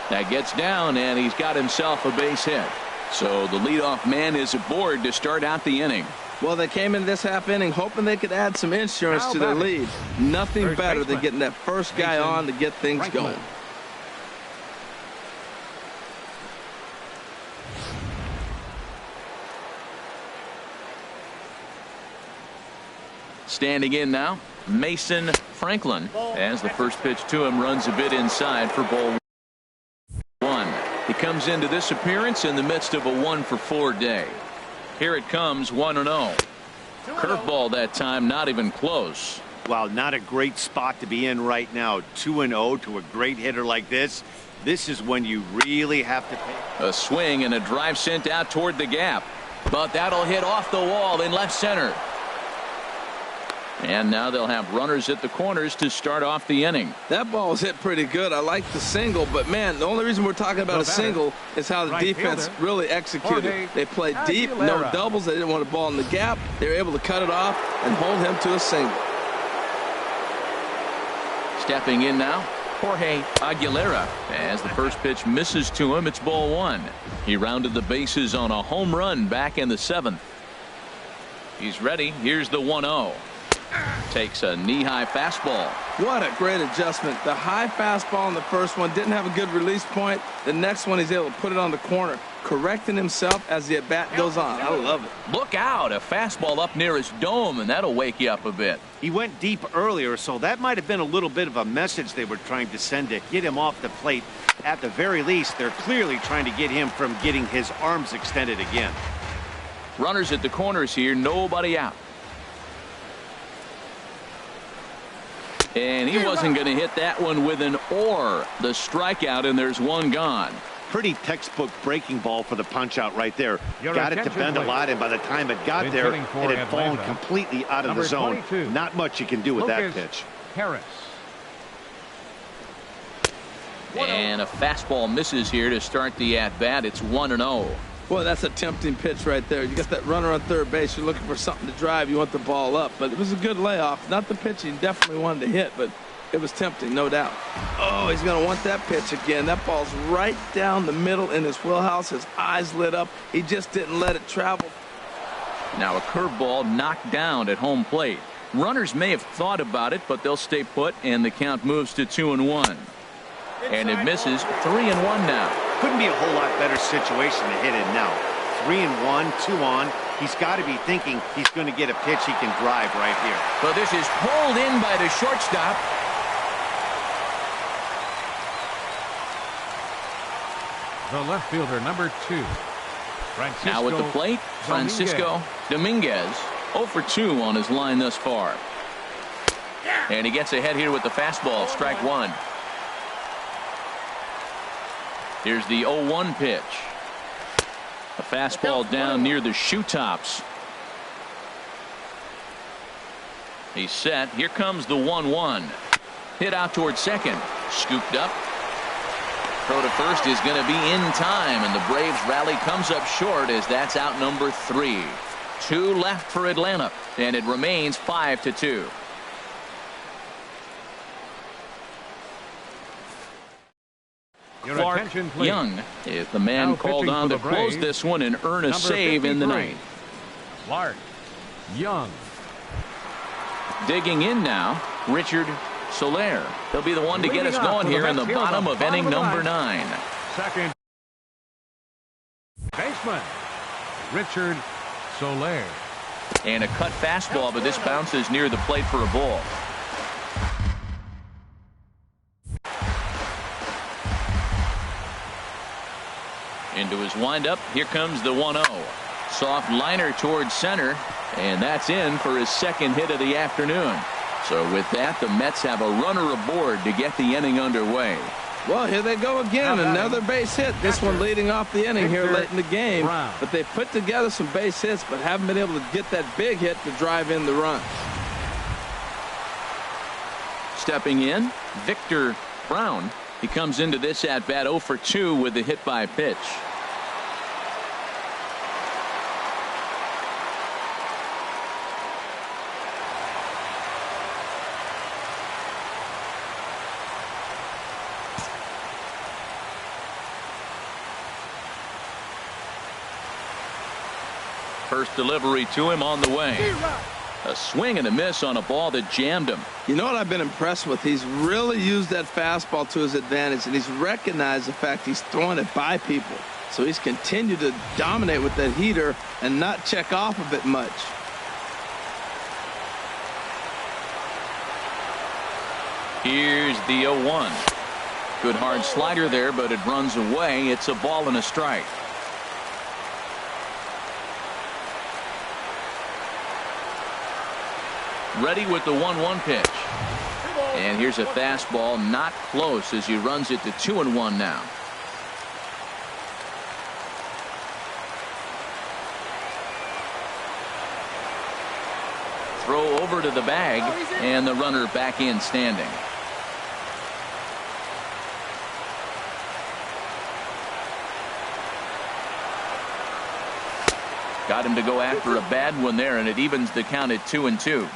That gets down, and he's got himself a base hit. So the leadoff man is aboard to start out the inning. Well, they came in this half inning hoping they could add some insurance to their lead. Nothing better than getting that first guy on to get things going. Standing in now, Mason Franklin, as the first pitch to him runs a bit inside for ball one. He comes into this appearance in the midst of a 1-for-4 day. Here it comes, 1-0. Curveball that time, not even close. Well, not a great spot to be in right now. 2-0 to a great hitter like this. This is when you really have to pay. A swing and a drive sent out toward the gap. But that'll hit off the wall in left center. And now they'll have runners at the corners to start off the inning. That ball was hit pretty good. I like the single, but man, the only reason we're talking about a single is how the defense really executed. They played deep, no doubles. They didn't want a ball in the gap. They were able to cut it off and hold him to a single. Stepping in now, Jorge Aguilera. As the first pitch misses to him, it's ball one. He rounded the bases on a home run back in the 7th. He's ready. Here's the 1-0. Takes a knee-high fastball. What a great adjustment. The high fastball in the first one didn't have a good release point. The next one he's able to put it on the corner, correcting himself as the at-bat goes on. I love it. Look out, a fastball up near his dome, and that'll wake you up a bit. He went deep earlier, so that might have been a little bit of a message they were trying to send to get him off the plate. At the very least, they're clearly trying to get him from getting his arms extended again. Runners at the corners here, nobody out. And he wasn't going to hit that one with an or. The strikeout, and there's one gone. Pretty textbook breaking ball for the punch out right there. Got it to bend a lot, and by the time it got there, it had fallen completely out of the zone. Not much you can do with that pitch. Harris. And a fastball misses here to start the at-bat. It's 1-0. Boy, that's a tempting pitch right there. You got that runner on third base. You're looking for something to drive. You want the ball up. But it was a good layoff. Not the pitch he definitely wanted to hit, but it was tempting, no doubt. Oh, he's going to want that pitch again. That ball's right down the middle in his wheelhouse. His eyes lit up. He just didn't let it travel. Now a curveball knocked down at home plate. Runners may have thought about it, but they'll stay put, and the count moves to 2-1. And it misses. 3-1 now. Couldn't be a whole lot better situation to hit it now. 3-1, 2 on. He's got to be thinking he's going to get a pitch he can drive right here. But this is pulled in by the shortstop. The left fielder, number 2. Francisco now at the plate, Francisco Dominguez. 0 for 2 on his line thus far. And he gets ahead here with the fastball. Strike one. Here's the 0-1 pitch. A fastball down near the shoe tops. He's set. Here comes the 1-1. Hit out towards second. Scooped up. Throw to first is going to be in time, and the Braves rally comes up short as that's out number 3. 2 left for Atlanta, and it remains 5-2. Clark Young is the man now called on to close this one and earn a save in the ninth. Clark Young. Digging in now, Richard Soler. He'll be the one to get us going here in the bottom of inning number 9. Second baseman, Richard Soler. And a cut fastball, but this bounces near the plate for a ball. Into his windup. Here comes the 1-0. Soft liner towards center, and that's in for his second hit of the afternoon. So with that, the Mets have a runner aboard to get the inning underway. Well, here they go again. Another base hit. This one leading off the inning here late in the game. But they put together some base hits, but haven't been able to get that big hit to drive in the runs. Stepping in, Victor Brown. He comes into this at bat 0 for 2 with the hit by pitch. First delivery to him on the way. A swing and a miss on a ball that jammed him. You know what I've been impressed with? He's really used that fastball to his advantage, and he's recognized the fact he's throwing it by people. So he's continued to dominate with that heater and not check off of it much. Here's the 0-1. Good hard slider there, but it runs away. It's a ball and a strike. Ready with the 1-1 pitch. And here's a fastball not close as he runs it to 2-1 now. Throw over to the bag, and the runner back in standing. Got him to go after a bad one there, and it evens the count at 2-2.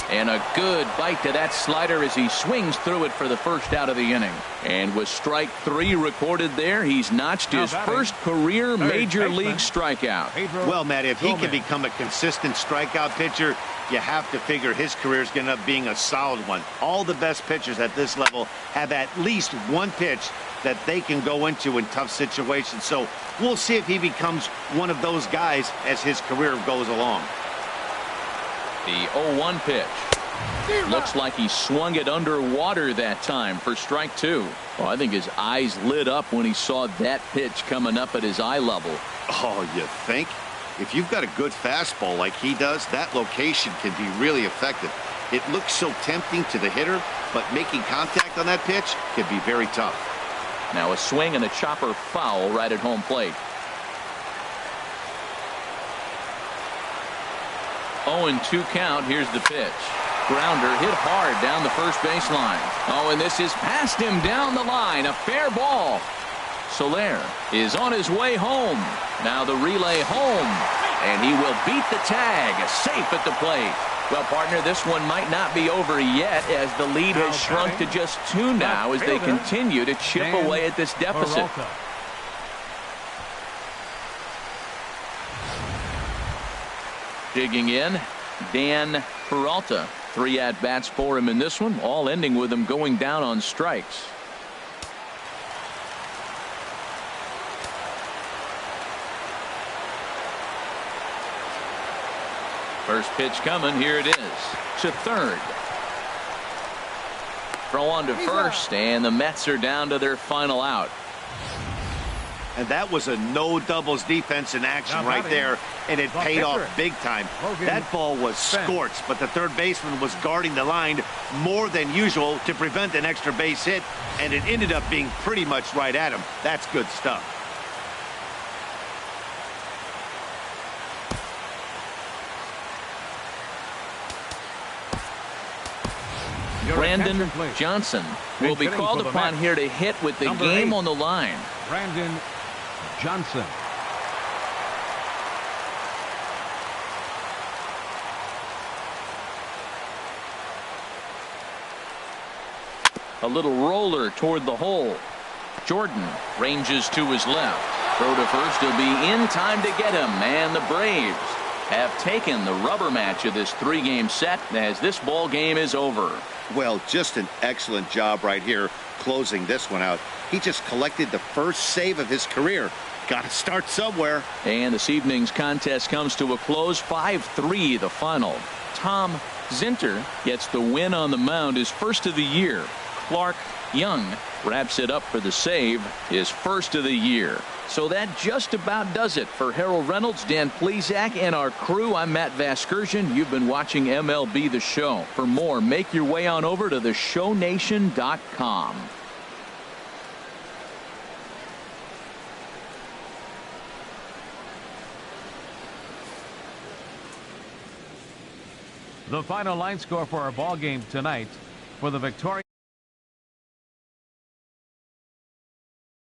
And a good bite to that slider as he swings through it for the first out of the inning. And with strike 3 recorded there, he's notched his first career major league strikeout. Well, Matt, if he can become a consistent strikeout pitcher, you have to figure his career is going to end up being a solid one. All the best pitchers at this level have at least one pitch that they can go into in tough situations. So we'll see if he becomes one of those guys as his career goes along. The 0-1 pitch. Looks like he swung it underwater that time for strike 2. Well, I think his eyes lit up when he saw that pitch coming up at his eye level. Oh, you think? If you've got a good fastball like he does, that location can be really effective. It looks so tempting to the hitter, but making contact on that pitch can be very tough. Now a swing and a chopper foul right at home plate. 0-2 count. Here's the pitch. Grounder hit hard down the first baseline. Oh, and this is past him down the line. A fair ball. Soler is on his way home. Now the relay home. And he will beat the tag. Safe at the plate. Well, partner, this one might not be over yet as the lead has shrunk to just 2 now as they continue to chip away at this deficit. Digging in, Dan Peralta. 3 at-bats for him in this one, all ending with him going down on strikes. First pitch coming. Here it is. To third. Throw on to first, and the Mets are down to their final out. And that was a no doubles defense in action right there, and it paid off big time. That ball was scorched, but the third baseman was guarding the line more than usual to prevent an extra base hit, and it ended up being pretty much right at him. That's good stuff. Brandon Johnson will be called upon here to hit with the game on the line. Brandon Johnson. A little roller toward the hole. Jordan ranges to his left. Throw to first. He'll be in time to get him. And the Braves have taken the rubber match of this 3-game set as this ball game is over. Well, just an excellent job right here closing this one out. He just collected the first save of his career. Got to start somewhere. And this evening's contest comes to a close. 5-3 the final. Tom Zinter gets the win on the mound, his first of the year. Clark Young wraps it up for the save, his first of the year. So that just about does it for Harold Reynolds, Dan Plesac, and our crew. I'm Matt Vasgersian. You've been watching MLB The Show. For more, make your way on over to theshownation.com. The final line score for our ball game tonight for the Victoria.